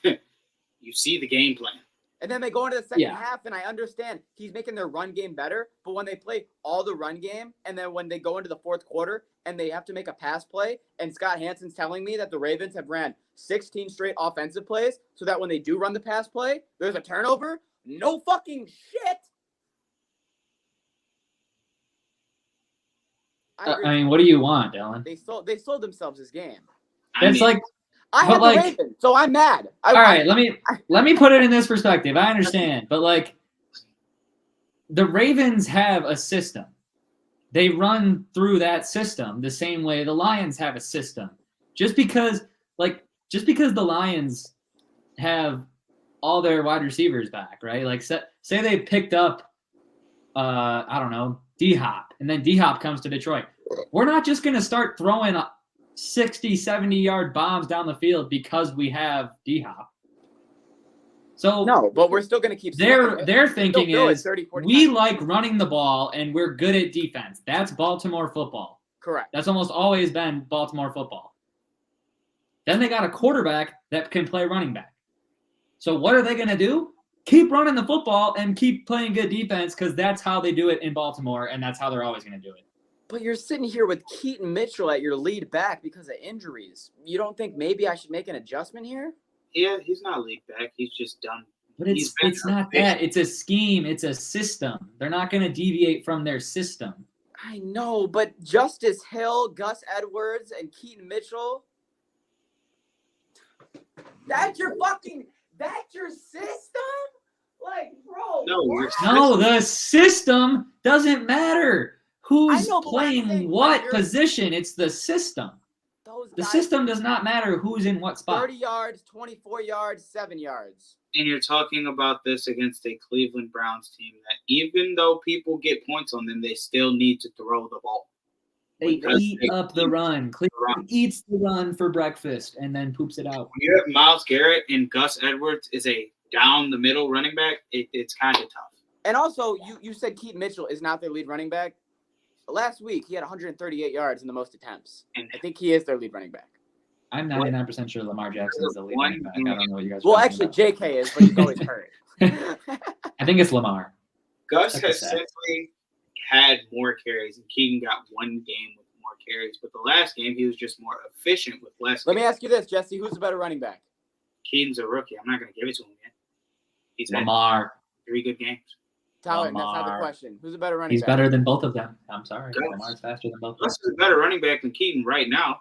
you see the game plan. And then they go into the second half, and I understand he's making their run game better. But when they play all the run game, and then when they go into the fourth quarter and they have to make a pass play, and Scott Hansen's telling me that the Ravens have ran 16 straight offensive plays so that when they do run the pass play, there's a turnover. No fucking shit. I mean, what do you want, Dylan? They sold themselves this game. I have the Ravens, so I'm mad. All right, let me put it in this perspective. I understand, but like the Ravens have a system. They run through that system the same way the Lions have a system. Just because the Lions have all their wide receivers back, right? Like say they picked up I don't know, D-Hop, and then D-Hop comes to Detroit. We're not just going to start throwing 60, 70-yard bombs down the field because we have D-Hop. So no, but we're still going to keep. Their thinking is 30, we like running the ball and we're good at defense. That's Baltimore football. Correct. That's almost always been Baltimore football. Then they got a quarterback that can play running back. So what are they going to do? Keep running the football and keep playing good defense because that's how they do it in Baltimore, and that's how they're always going to do it. But you're sitting here with Keaton Mitchell at your lead back because of injuries. You don't think maybe I should make an adjustment here? Yeah, he's not lead back. He's just done. But it's not that. It's a scheme. It's a system. They're not going to deviate from their system. I know, but Justice Hill, Gus Edwards, and Keaton Mitchell, that's your system? Like, bro. No, the system doesn't matter. Who's playing what position? It's the system. The system does not matter who's in what spot. 30 yards, 24 yards, 7 yards. And you're talking about this against a Cleveland Browns team that even though people get points on them, they still need to throw the ball. They eat up the run. Cleveland eats the run for breakfast and then poops it out. When you have Myles Garrett and Gus Edwards is a down the middle running back, it's kind of tough. And also, you said Keaton Mitchell is not their lead running back. Last week, he had 138 yards in the most attempts. And I think he is their lead running back. I'm 99% sure Lamar Jackson is the lead running back. I don't know what you guys are Well, actually, about. JK is, but he's always hurt. I think it's Lamar. Gus has simply had more carries, and Keaton got one game with more carries. But the last game, he was just more efficient with less Let me ask you this, Jesse. Who's the better running back? Keaton's a rookie. I'm not going to give it to him yet. He's had Lamar. 3 good games. Tyler, that's not the question. Who's a better running He's back? better than both of them. I'm sorry. Lamar's faster than both of them. Gus is a better running back than Keaton right now.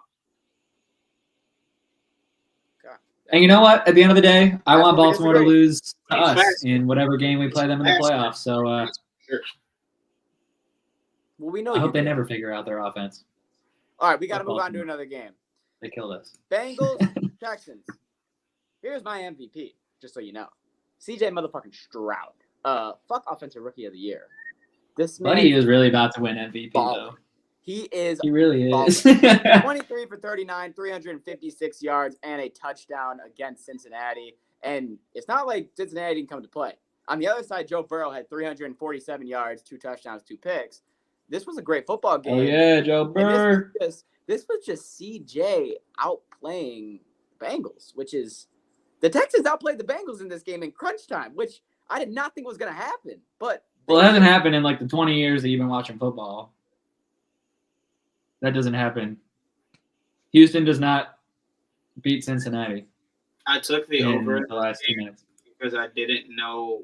And you know what? At the end of the day, I want Baltimore to lose to us in whatever game we play them in the playoffs. So well, we know I hope they never figure out their offense. All right, we got to move on to another game. They killed us. Bengals, Texans. Here's my MVP, just so you know. CJ motherfucking Stroud. Fuck offensive rookie of the year. This man, Buddy is really about to win MVP balling. though. He really is. 23 for 39, 356 yards, and a touchdown against Cincinnati. And it's not like Cincinnati didn't come to play. On the other side, Joe Burrow had 347 yards, 2 touchdowns, 2 picks. This was a great football game. Oh yeah, Joe Burrow. This was just CJ outplaying Bengals, which is the Texans outplayed the Bengals in this game in crunch time, which I did not think was going to happen. But Well, it hasn't happened in like the 20 years that you've been watching football. That doesn't happen. Houston does not beat Cincinnati. I took the over the last 2 minutes because I didn't know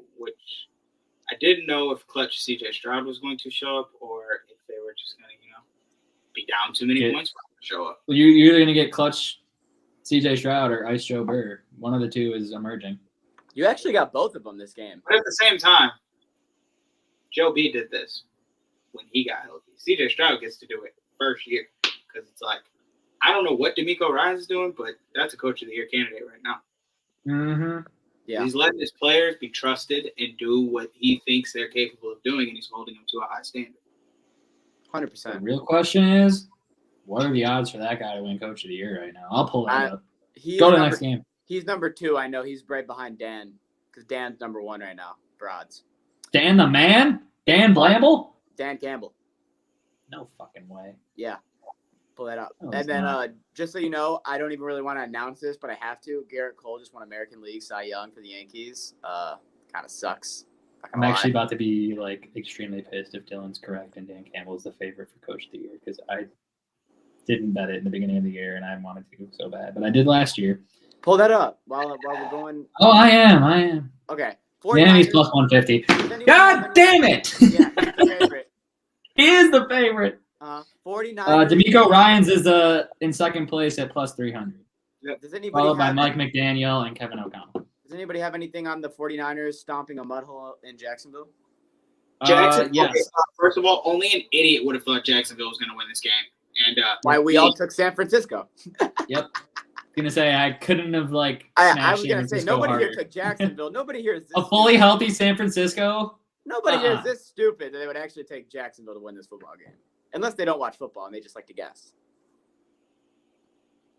I didn't know if clutch CJ Stroud was going to show up or if they were just going to, be down too many points for him to show up. Well, you're either going to get clutch CJ Stroud or Ice Joe Burrow. One of the two is emerging. You actually got both of them this game. But at the same time, Joe B did this when he got healthy. CJ Stroud gets to do it first year because it's like, I don't know what DeMeco Ryans is doing, but that's a coach of the year candidate right now. Mm-hmm. Yeah. He's letting his players be trusted and do what he thinks they're capable of doing, and he's holding them to a high standard. 100%. The real question is, what are the odds for that guy to win coach of the year right now? I'll pull that up. Go to the next game. He's number 2. I know he's right behind Dan because Dan's number 1 right now for odds. Dan the man? Dan Blamble? Dan Campbell. No fucking way. Yeah. Pull that up. No, and then just so you know, I don't even really want to announce this, but I have to. Garrett Cole just won American League Cy Young for the Yankees. Kind of sucks. I'm actually about to be like extremely pissed if Dylan's correct and Dan Campbell is the favorite for coach of the year because I didn't bet it in the beginning of the year and I wanted to so bad, but I did last year. Pull that up while we're going. Oh, I am. Okay. Miami's plus 150. God damn it! Yeah, he's the favorite. He is the favorite. 49. DeMeco Ryans is in second place at plus 300. Does anybody followed by Mike McDaniel and Kevin O'Connell. Does anybody have anything on the 49ers stomping a mud hole in Jacksonville? Yes. Okay, first of all, only an idiot would have thought Jacksonville was going to win this game. And why we all took San Francisco. Yep. Gonna say I couldn't have I was gonna say nobody here took Jacksonville. Nobody here is a fully healthy San Francisco. Nobody here is this stupid that they would actually take Jacksonville to win this football game, unless they don't watch football and they just like to guess.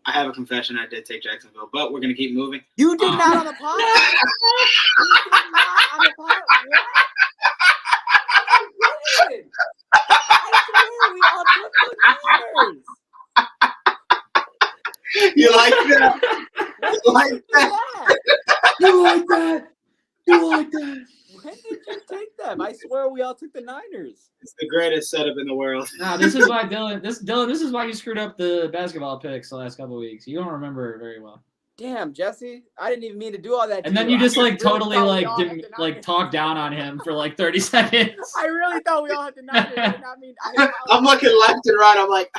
I have a confession. I did take Jacksonville, but we're gonna keep moving. You did not on the pod. You did not on the pod. What? I did. I swear we all took the Niners. You like that? You like that? You like that? You like that? When did you take them? I swear we all took the Niners. It's the greatest setup in the world. Nah, this is why Dylan. This is why you screwed up the basketball picks the last couple of weeks. You don't remember it very well. Damn, Jesse, I didn't even mean to do all that. And then you just like totally like talk down on him for like 30 seconds. I really thought we all had the Niners. I mean, I'm looking left and right. I'm like,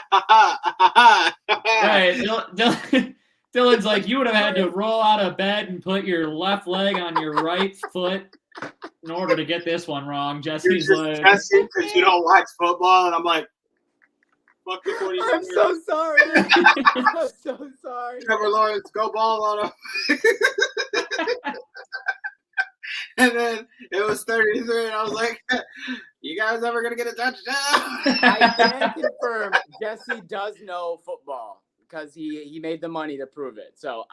right. Dylan's like, you would have had to roll out of bed and put your left leg on your right foot in order to get this one wrong. Jesse's like, Jesse, because you don't watch football, and I'm like, fuck the 49ers. I'm so sorry. I'm so sorry. Trevor Lawrence, go ball on him. And then it was 33, and I was like, you guys ever going to get a touchdown? I can confirm Jesse does know football because he made the money to prove it. So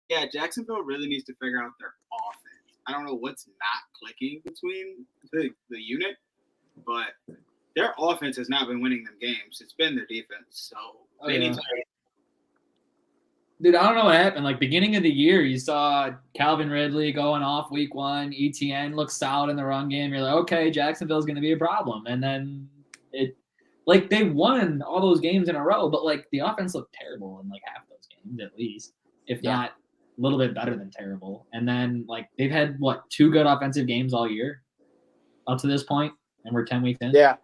Yeah, Jacksonville really needs to figure out their offense. I don't know what's not clicking between the unit, but their offense has not been winning them games. It's been their defense. So they need to. Dude, I don't know what happened. Like, beginning of the year, you saw Calvin Ridley going off week 1. ETN looked solid in the run game. You're like, okay, Jacksonville's going to be a problem. And then they won all those games in a row, but, like, the offense looked terrible in, like, half those games at least, if not a little bit better than terrible. And then, like, they've had, 2 good offensive games all year up to this point, and we're 10 weeks in. Yeah.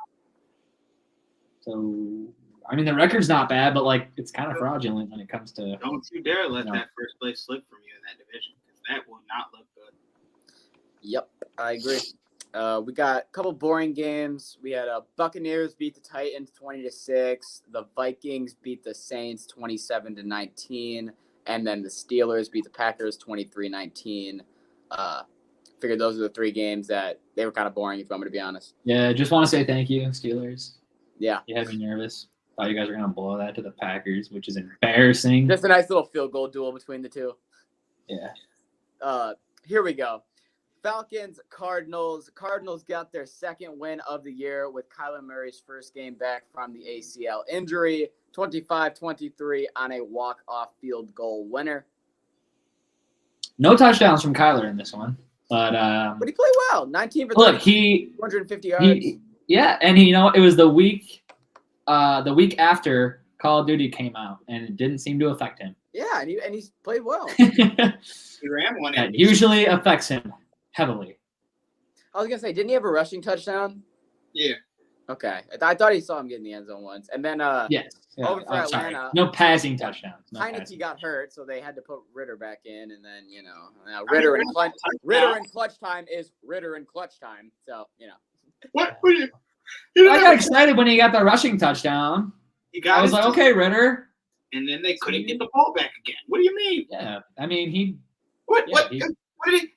So, I mean, the record's not bad, but, like, it's kind of fraudulent when it comes to – Don't you dare let that first place slip from you in that division, because that will not look good. Yep, I agree. We got a couple boring games. We had Buccaneers beat the Titans 20-6. The Vikings beat the Saints 27-19. And then the Steelers beat the Packers 23-19. Figured those are the 3 games that they were kind of boring, if I'm going to be honest. Yeah, just want to say thank you, Steelers. Yeah. You had me nervous. Thought you guys were going to blow that to the Packers, which is embarrassing. Just a nice little field goal duel between the two. Yeah. Here we go. Falcons, Cardinals. Cardinals got their second win of the year with Kyler Murray's first game back from the ACL injury. 25-23 on a walk-off field goal winner. No touchdowns from Kyler in this one. But he played well. 19 for 30, look, 250 yards. And it was the week after Call of Duty came out, and it didn't seem to affect him. Yeah, and he played well. He ran one. That usually affects him heavily. I was gonna say, didn't he have a rushing touchdown? Yeah. Okay, I thought he saw him get in the end zone once, and then yes, over for Atlanta, no passing touchdowns. Heineke got hurt, so they had to put Ritter back in, and then Ritter in clutch time is Ritter in clutch time. So What? I got excited when he got the rushing touchdown. I was like, okay, Ritter. And then they couldn't get the ball back again. What do you mean? Yeah, I mean he. What did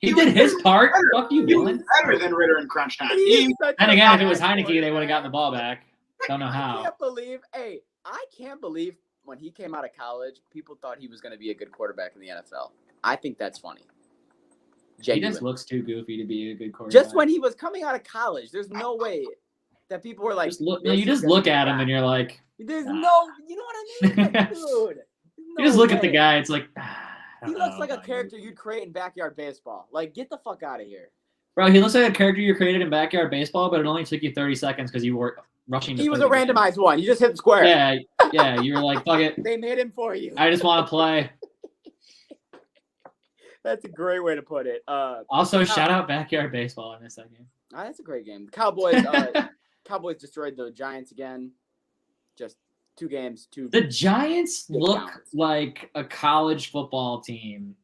he did his part. Fuck you, Dylan. Better than Ritter in crunch time. And again, if it was Heineke, they would have gotten the ball back. Don't know how. I can't believe when he came out of college, people thought he was going to be a good quarterback in the NFL. I think that's funny. Genuine. He just looks too goofy to be a good quarterback. Just when he was coming out of college, there's no way that people were like. You just look at him and you're like. There's no, you know what I mean, like, dude. You just look at the guy. It's like. He looks like a character you'd create in Backyard Baseball. Like, get the fuck out of here. Bro, he looks like a character you created in Backyard Baseball, but it only took you 30 seconds because you were rushing to He was a randomized one. You just hit the square. Yeah, you were like, fuck it. They made him for you. I just want to play. That's a great way to put it. Also, shout out Backyard Baseball in this game. That's a great game. Cowboys destroyed the Giants again. Just 2 games. The Giants look like a college football team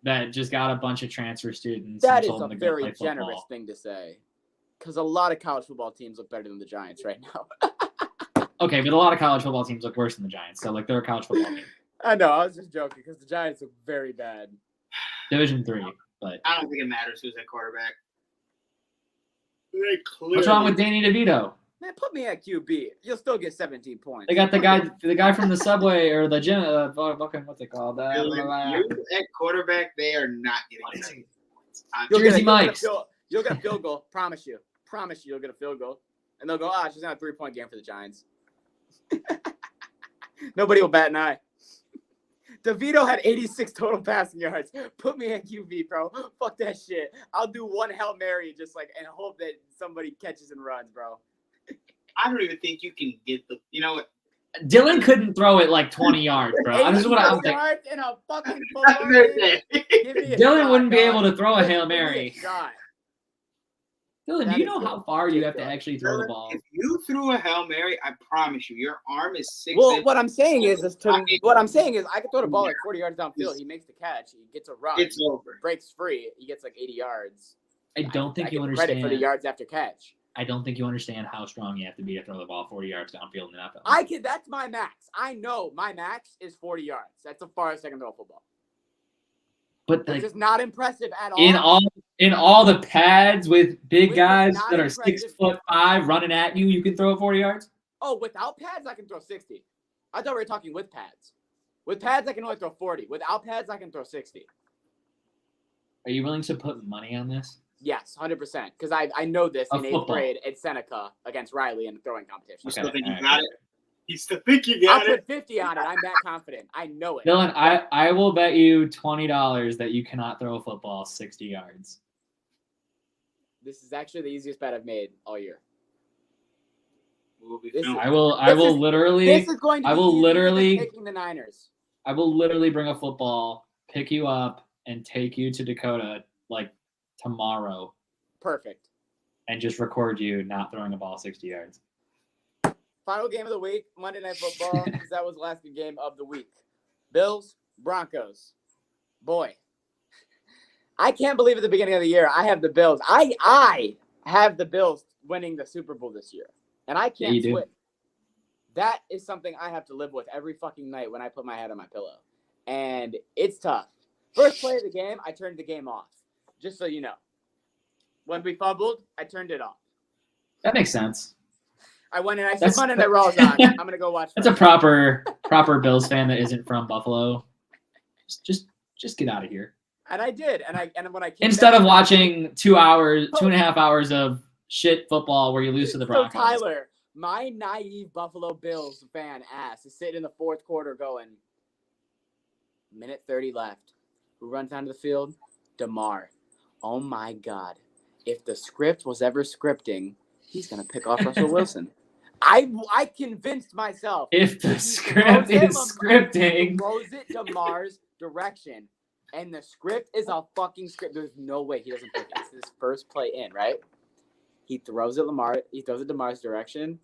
that just got a bunch of transfer students. That is a very generous thing to say, because a lot of college football teams look better than the Giants right now. Okay, but a lot of college football teams look worse than the Giants. So, they're a college football team. I know. I was just joking because the Giants look very bad. Division 3, but I don't think it matters who's at quarterback. What's wrong with Danny DeVito? Man, put me at QB. You'll still get 17 points. They got the guy from the subway or the gym. What's it called? You at quarterback, they are not getting 17 points. You'll get a field goal. Promise you. Promise you, you'll get a field goal. And they'll go, it's just not a 3-point game for the Giants. Nobody will bat an eye. DeVito had 86 total passing yards. Put me at QB, bro. Fuck that shit. I'll do one Hail Mary and hope that somebody catches and runs, bro. I don't even think you can get the. You know what? Dylan couldn't throw it like 20 yards, bro. This is what I'm thinking. In a fucking football game. Dylan wouldn't be able to throw a Hail Mary. Shot. Dylan, do you know how far you have to actually throw the ball? If you threw a Hail Mary, I promise you, your arm is 6 Well, inches. what I'm saying is I can throw the ball like 40 yards downfield. He makes the catch. He gets a run. It's over. Breaks free. He gets like 80 yards. I don't think you get understand. Credit for the yards after catch. I don't think you understand how strong you have to be to throw the ball 40 yards downfield in the NFL. That's my max. I know my max is 40 yards. That's the farthest I can throw a football. But it's just not impressive at all. In all the pads with big guys that are 6'5" running at you, you can throw it 40 yards? Oh, without pads, I can throw 60. I thought we were talking with pads. With pads, I can only throw 40. Without pads, I can throw 60. Are you willing to put money on this? Yes, 100%. Because I know this in 8th football. grade at Seneca against Riley in the throwing competition. You still think you got it? You still think you I'll got it? put 50 on it. I'm that confident. I know it. Dylan, I will bet you $20 that you cannot throw a football 60 yards. This is actually the easiest bet I've made all year. I will literally taking the Niners. I will literally bring a football, pick you up, and take you to Dakota like tomorrow. Perfect. And just record you not throwing a ball 60 yards. Final game of the week, Monday Night Football, because that was the last game of the week. Bills, Broncos. Boy, I can't believe at the beginning of the year I have the Bills. I have the Bills winning the Super Bowl this year, and I can't switch. That is something I have to live with every fucking night when I put my head on my pillow, and it's tough. First play of the game, I turned the game off, just so you know. When we fumbled, I turned it off. That makes sense. I went and I said, Monday Night Raw's on. I'm gonna go watch. That's a proper Bills fan that isn't from Buffalo. Just get out of here. And I did. And when I came instead of watching 2.5 hours of shit football where you lose to the Broncos. So Tyler, my naive Buffalo Bills fan ass is sitting in the fourth quarter going, minute 30 left. Who runs onto the field? DeMar. Oh my God. If the script was ever scripting, he's gonna pick off Russell Wilson. I convinced myself. If the script is scripting. He throws it DeMar's direction. And the script is a fucking script. There's no way he doesn't pick it. It's his first play in, right? He throws it DeMar's direction,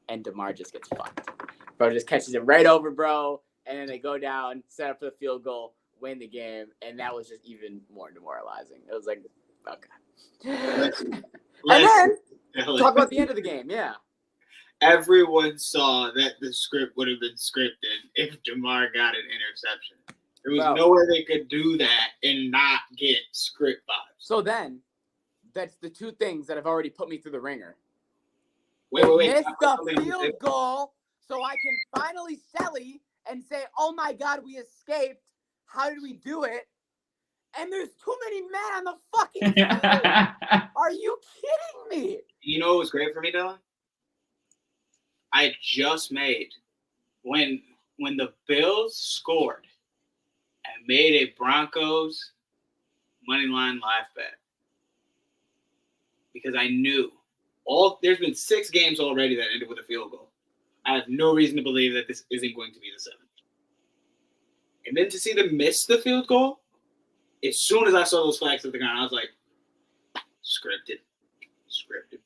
and DeMar just gets fucked. Bro just catches it right over, bro. And then they go down, set up for the field goal, win the game. And that was just even more demoralizing. It was like, okay. And then talk about the end of the game, yeah. Everyone saw that the script would have been scripted if DeMar got an interception. There was no way they could do that and not get script vibes. So then, that's the two things that have already put me through the ringer. Wait. Missed the field goal, so I can finally selly and say, oh my God, we escaped. How did we do it? And there's too many men on the fucking field. Are you kidding me? You know what was great for me, Dylan? I just made, when the Bills scored, I made a Broncos money line live bet. Because I knew there's been 6 games already that ended with a field goal. I have no reason to believe that this isn't going to be the 7th. And then to see them miss the field goal, as soon as I saw those flags at the ground, I was like, scripted.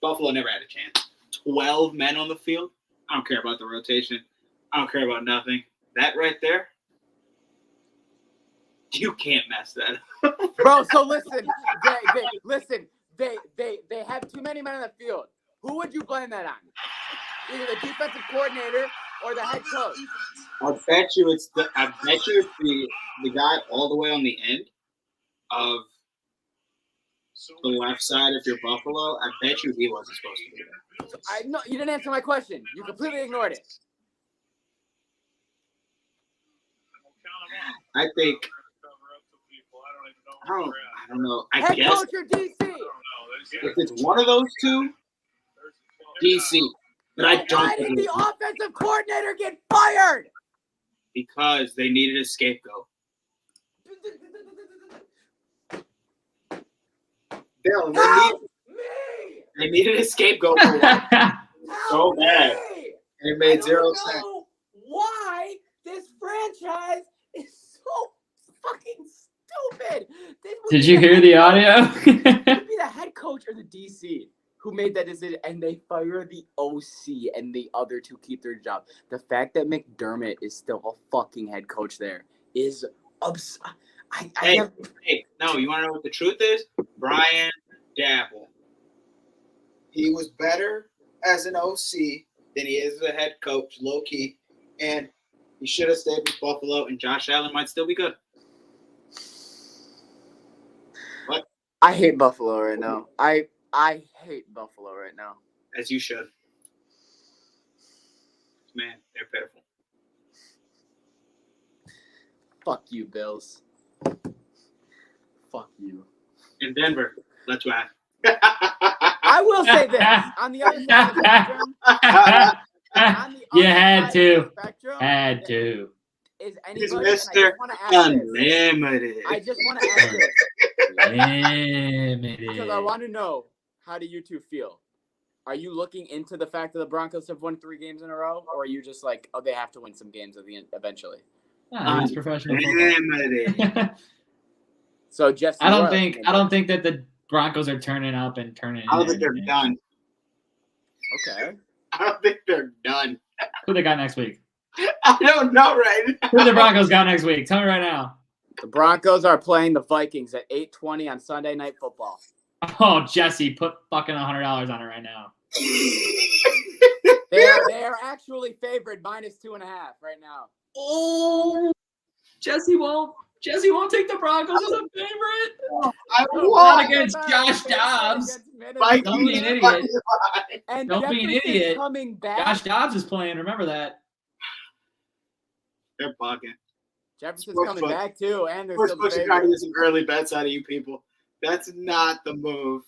Buffalo never had a chance. 12 men on the field. I don't care about the rotation. I don't care about nothing. That right there, you can't mess that up. Bro, so listen. They have too many men on the field. Who would you blame that on? Either the defensive coordinator or the head coach. I bet you it's the guy all the way on the end of the left side if you're Buffalo, I bet you he wasn't supposed to be there. No, you didn't answer my question. You completely ignored it. I think. I don't know. I Head guess coach or DC? if it's one of those two, DC. But I don't. Why did the offensive coordinator get fired? Because they needed a scapegoat. Bill, they needed a scapegoat for that. So bad. And it made 0 sense. Why this franchise is so fucking stupid. Did you hear the audio? It would be the head coach or the DC who made that decision, and they fire the OC and the other two keep their job. The fact that McDermott is still a fucking head coach there is absurd. Hey, no, you want to know what the truth is? Brian Dabble. He was better as an OC than he is as a head coach, low key, and he should have stayed with Buffalo, and Josh Allen might still be good. What? I hate Buffalo right now. I hate Buffalo right now. As you should. Man, they're pitiful. Fuck you, Bills. Fuck you. In Denver, let's laugh. I will say this. On the other side of the spectrum, you had to. Had to. Is He's anybody, Mr. Unlimited. I just want to ask this. Limited. Because I want to know, how do you two feel? Are you looking into the fact that the Broncos have won 3 games in a row? Or are you just like, oh, they have to win some games at the end eventually? It's professional football. So Jesse, I don't think that the Broncos are turning up and turning. I don't think they're done. Okay. I don't think they're done. Who they got next week? I don't know right now. Who the Broncos got next week? Tell me right now. The Broncos are playing the Vikings at 8:20 on Sunday Night Football. Oh, Jesse, put fucking $100 on it right now. They are actually favored -2.5 right now. Oh, Jesse won't take the Broncos as a favorite. I Not against Josh Dobbs. Don't be an idiot. And Don't be an idiot. Coming back. Josh Dobbs is playing. Remember that. They're bugging. Jefferson's coming back too, and they're We're still the supposed to try to favorite. get some early bets out of you people. That's not the move.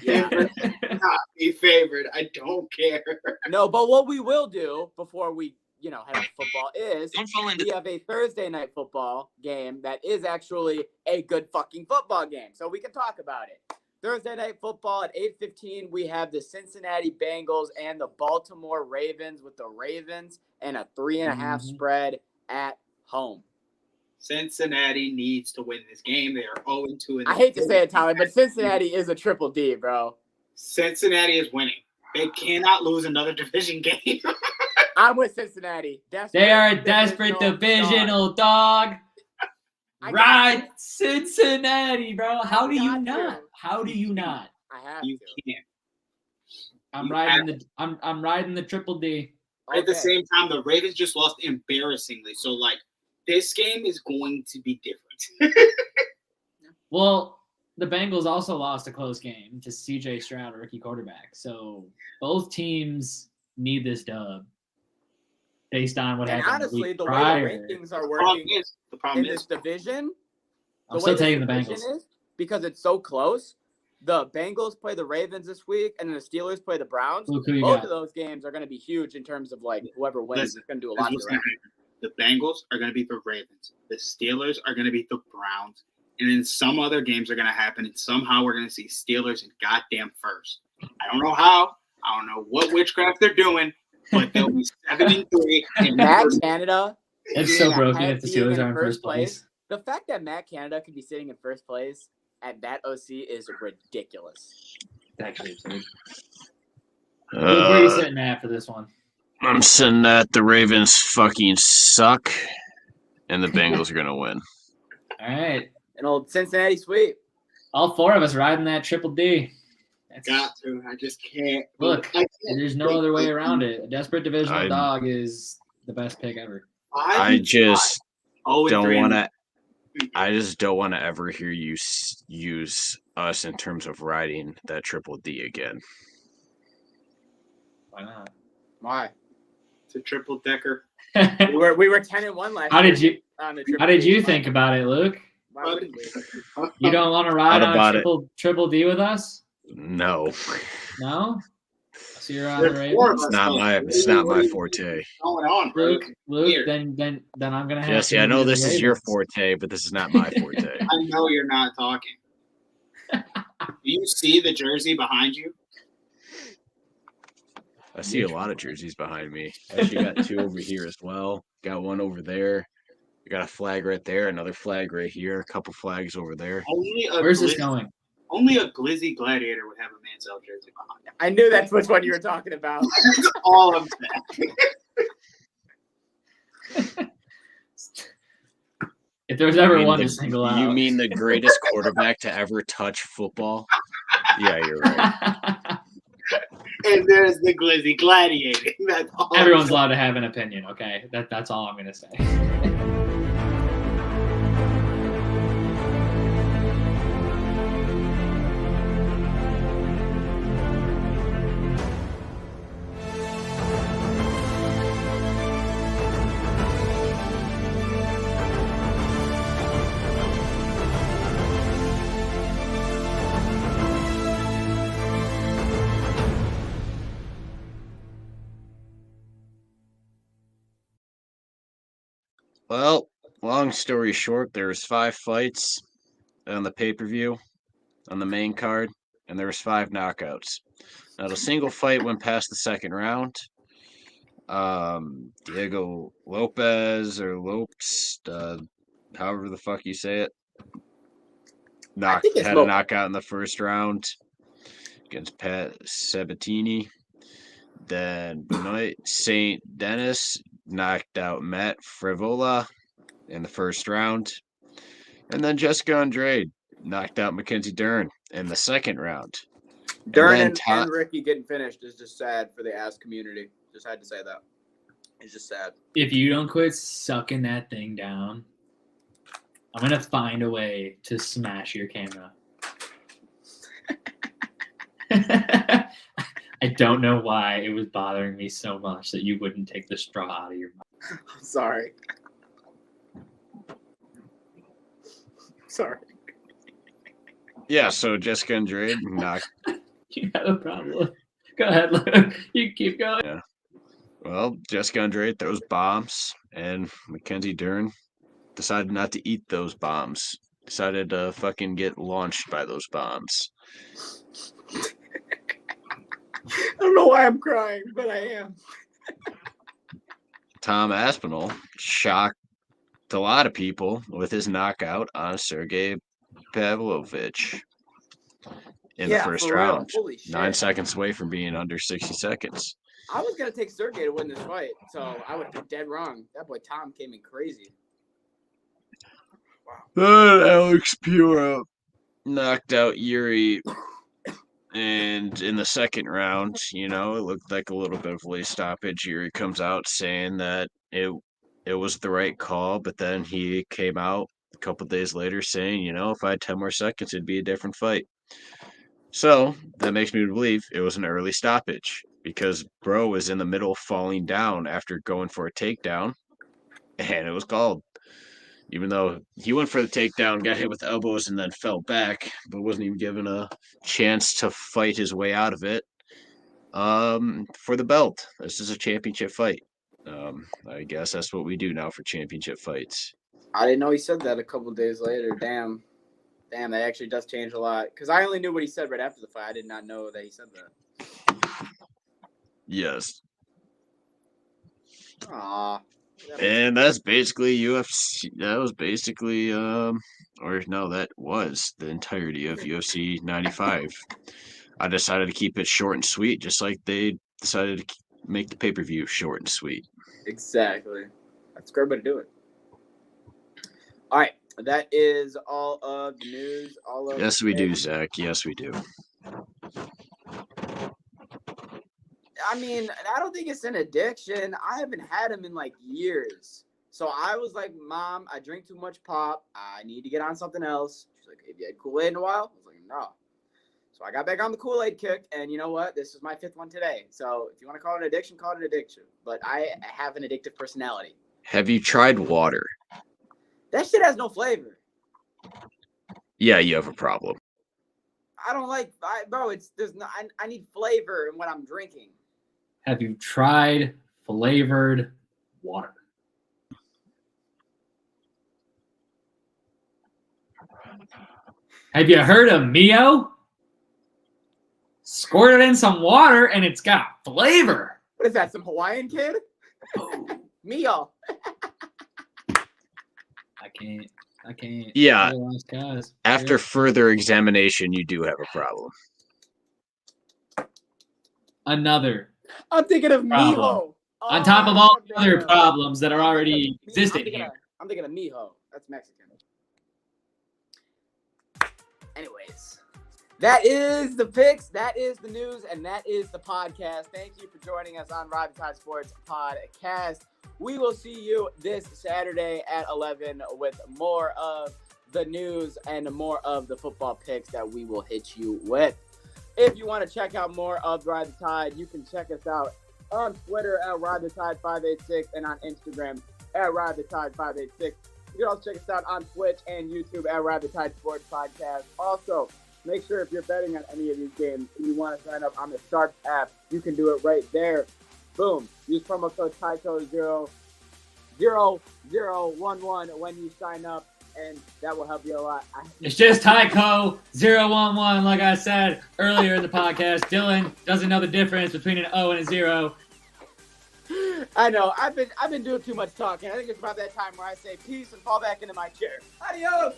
Yeah, not be favored. I don't care. No, but what we will do before we, head off football is we have a Thursday night football game that is actually a good fucking football game. So we can talk about it. Thursday night football at 8:15, we have the Cincinnati Bengals and the Baltimore Ravens with the Ravens and a 3.5 spread at home. Cincinnati needs to win this game. They are 0-2. I hate to say it, Tyler, but Cincinnati is a triple D, bro. Cincinnati is winning. They cannot lose another division game. I'm with Cincinnati. They are a desperate divisional dog. Ride Cincinnati, bro. How do you not? How do you not? I have you to. Can't. I'm riding the triple D. At the same time, the Ravens just lost embarrassingly. So, this game is going to be different. Well, the Bengals also lost a close game to C.J. Stroud, rookie quarterback. So both teams need this dub based on what happened honestly, the prior. way the rankings are working in this division, I'm still taking the Bengals. Because it's so close. The Bengals play the Ravens this week, and then the Steelers play the Browns. Look who you Both got. of those games are going to be huge in terms of whoever wins is going to do a lot. The Bengals are going to beat the Ravens. The Steelers are going to beat the Browns. And then some other games are going to happen, and somehow we're going to see Steelers in goddamn first. I don't know how. I don't know what witchcraft they're doing, but they'll be 7-3. And Matt Canada. It's so broken if the Steelers are in first place. The fact that Matt Canada could be sitting in first place at that OC is ridiculous. It's actually absurd. Where are you sitting at for this one? I'm sitting at the Ravens fucking suck, and the Bengals are going to win. All right. An old Cincinnati sweep. All 4 of us riding that triple D. Got to. I just can't. Look, there's no other way around it. A desperate divisional dog is the best pick ever. I just don't want to I just don't want to ever hear you use us in terms of riding that triple D again. Why not? Why? It's a triple decker. we were 10-1 last How year. did you? On the How did you think about it, Luke? Why wouldn't we? You don't want to ride on about a triple D with us? No. No. So you're on the There's four of Ravens. It's not my forte. Going on, bro. Luke, then I'm gonna have. Jesse, to I know do the this is your Ravens. forte, but this is not my forte. I know you're not talking. Do you see the jersey behind you? I see a lot of jerseys behind me. Actually got two over here as well. Got one over there. I got a flag right there, another flag right here, a couple flags over there. Where's this going? Only a Glizzy Gladiator would have a Mansell jersey behind him. I knew that's which one you were talking about. That's all I'm saying. If there was ever one to single out. You mean the greatest quarterback to ever touch football? Yeah, you're right. And there's the Glizzy Gladiator. That's all. Everyone's allowed to have an opinion, okay? That's all I'm gonna say. Well, long story short, there's 5 fights on the pay-per-view, on the main card, and there was 5 knockouts. Not a single fight went past the second round. Diego Lopez or Lopes, however the fuck you say it, had a knockout in the first round against Pat Sabatini. Then Benoit St. Denis knocked out Matt Frivola in the first round. And then Jessica Andrade knocked out Mackenzie Dern in the second round. Dern and Ricky getting finished is just sad for the ass community. Just had to say that. It's just sad. If you don't quit sucking that thing down, I'm going to find a way to smash your camera. I don't know why it was bothering me so much that you wouldn't take the straw out of your mouth. I'm sorry. Sorry. Yeah, so Jessica Andrade knocked. You have a problem. Go ahead, Luke. You keep going. Yeah. Well, Jessica Andrade throws bombs, and Mackenzie Dern decided not to eat those bombs. Decided to fucking get launched by those bombs. I don't know why I'm crying, but I am. Tom Aspinall shocked a lot of people with his knockout on Sergey Pavlovich in the first round. 9 seconds away from being under 60 seconds. I was going to take Sergey to win this fight, so I would have been dead wrong. That boy Tom came in crazy. Wow. Alex Pura knocked out Yuri. And in the second round, it looked like a little bit of late stoppage. Yuri comes out saying that it was the right call, but then he came out a couple days later saying, if I had 10 more seconds, it'd be a different fight. So that makes me believe it was an early stoppage because Bro was in the middle falling down after going for a takedown, and it was called. Even though he went for the takedown, got hit with elbows, and then fell back, but wasn't even given a chance to fight his way out of it for the belt. This is a championship fight. I guess that's what we do now for championship fights. I didn't know he said that a couple days later. Damn, that actually does change a lot. Because I only knew what he said right after the fight. I did not know that he said that. Yes. Aww. And that's basically UFC. That was basically, that was the entirety of UFC 95. I decided to keep it short and sweet, just like they decided to make the pay-per-view short and sweet. Exactly. That's a great way to do it. All right. That is all of the news. Yes, we do, Zach. Yes, we do. I mean, I don't think it's an addiction. I haven't had him in like years. So I was like, Mom, I drink too much pop. I need to get on something else. She's like, have you had Kool-Aid in a while? I was like, no. So I got back on the Kool-Aid kick, and you know what? This is my 5th one today. So if you want to call it addiction, call it addiction. But I have an addictive personality. Have you tried water? That shit has no flavor. Yeah, you have a problem. I don't like, bro. I need flavor in what I'm drinking. Have you tried flavored water? Have you heard of Mio? Squirt it in some water and it's got flavor. What is that? Some Hawaiian kid? Mio. I can't. Yeah. Guys. After further examination, you do have a problem. Another. I'm thinking of problem. Miho. On top of all the other problems that are already existing here. I'm thinking of Miho. That's Mexican. Anyways, that is the picks, that is the news, and that is the podcast. Thank you for joining us on Ride the Tide Sports Podcast. We will see you this Saturday at 11 with more of the news and more of the football picks that we will hit you with. If you want to check out more of Ride the Tide, you can check us out on Twitter at Ride the Tide 586 and on Instagram at Ride the Tide 586. You can also check us out on Twitch and YouTube at Ride the Tide Sports Podcast. Also, make sure if you're betting on any of these games and you want to sign up on the Sharps app, you can do it right there. Boom. Use promo code TYCO0011 when you sign up, and that will help you a lot. It's just TYCO011, like I said earlier in the podcast. Dylan doesn't know the difference between an O and a 0. I know. I've been doing too much talking. I think it's about that time where I say peace and fall back into my chair. Adios!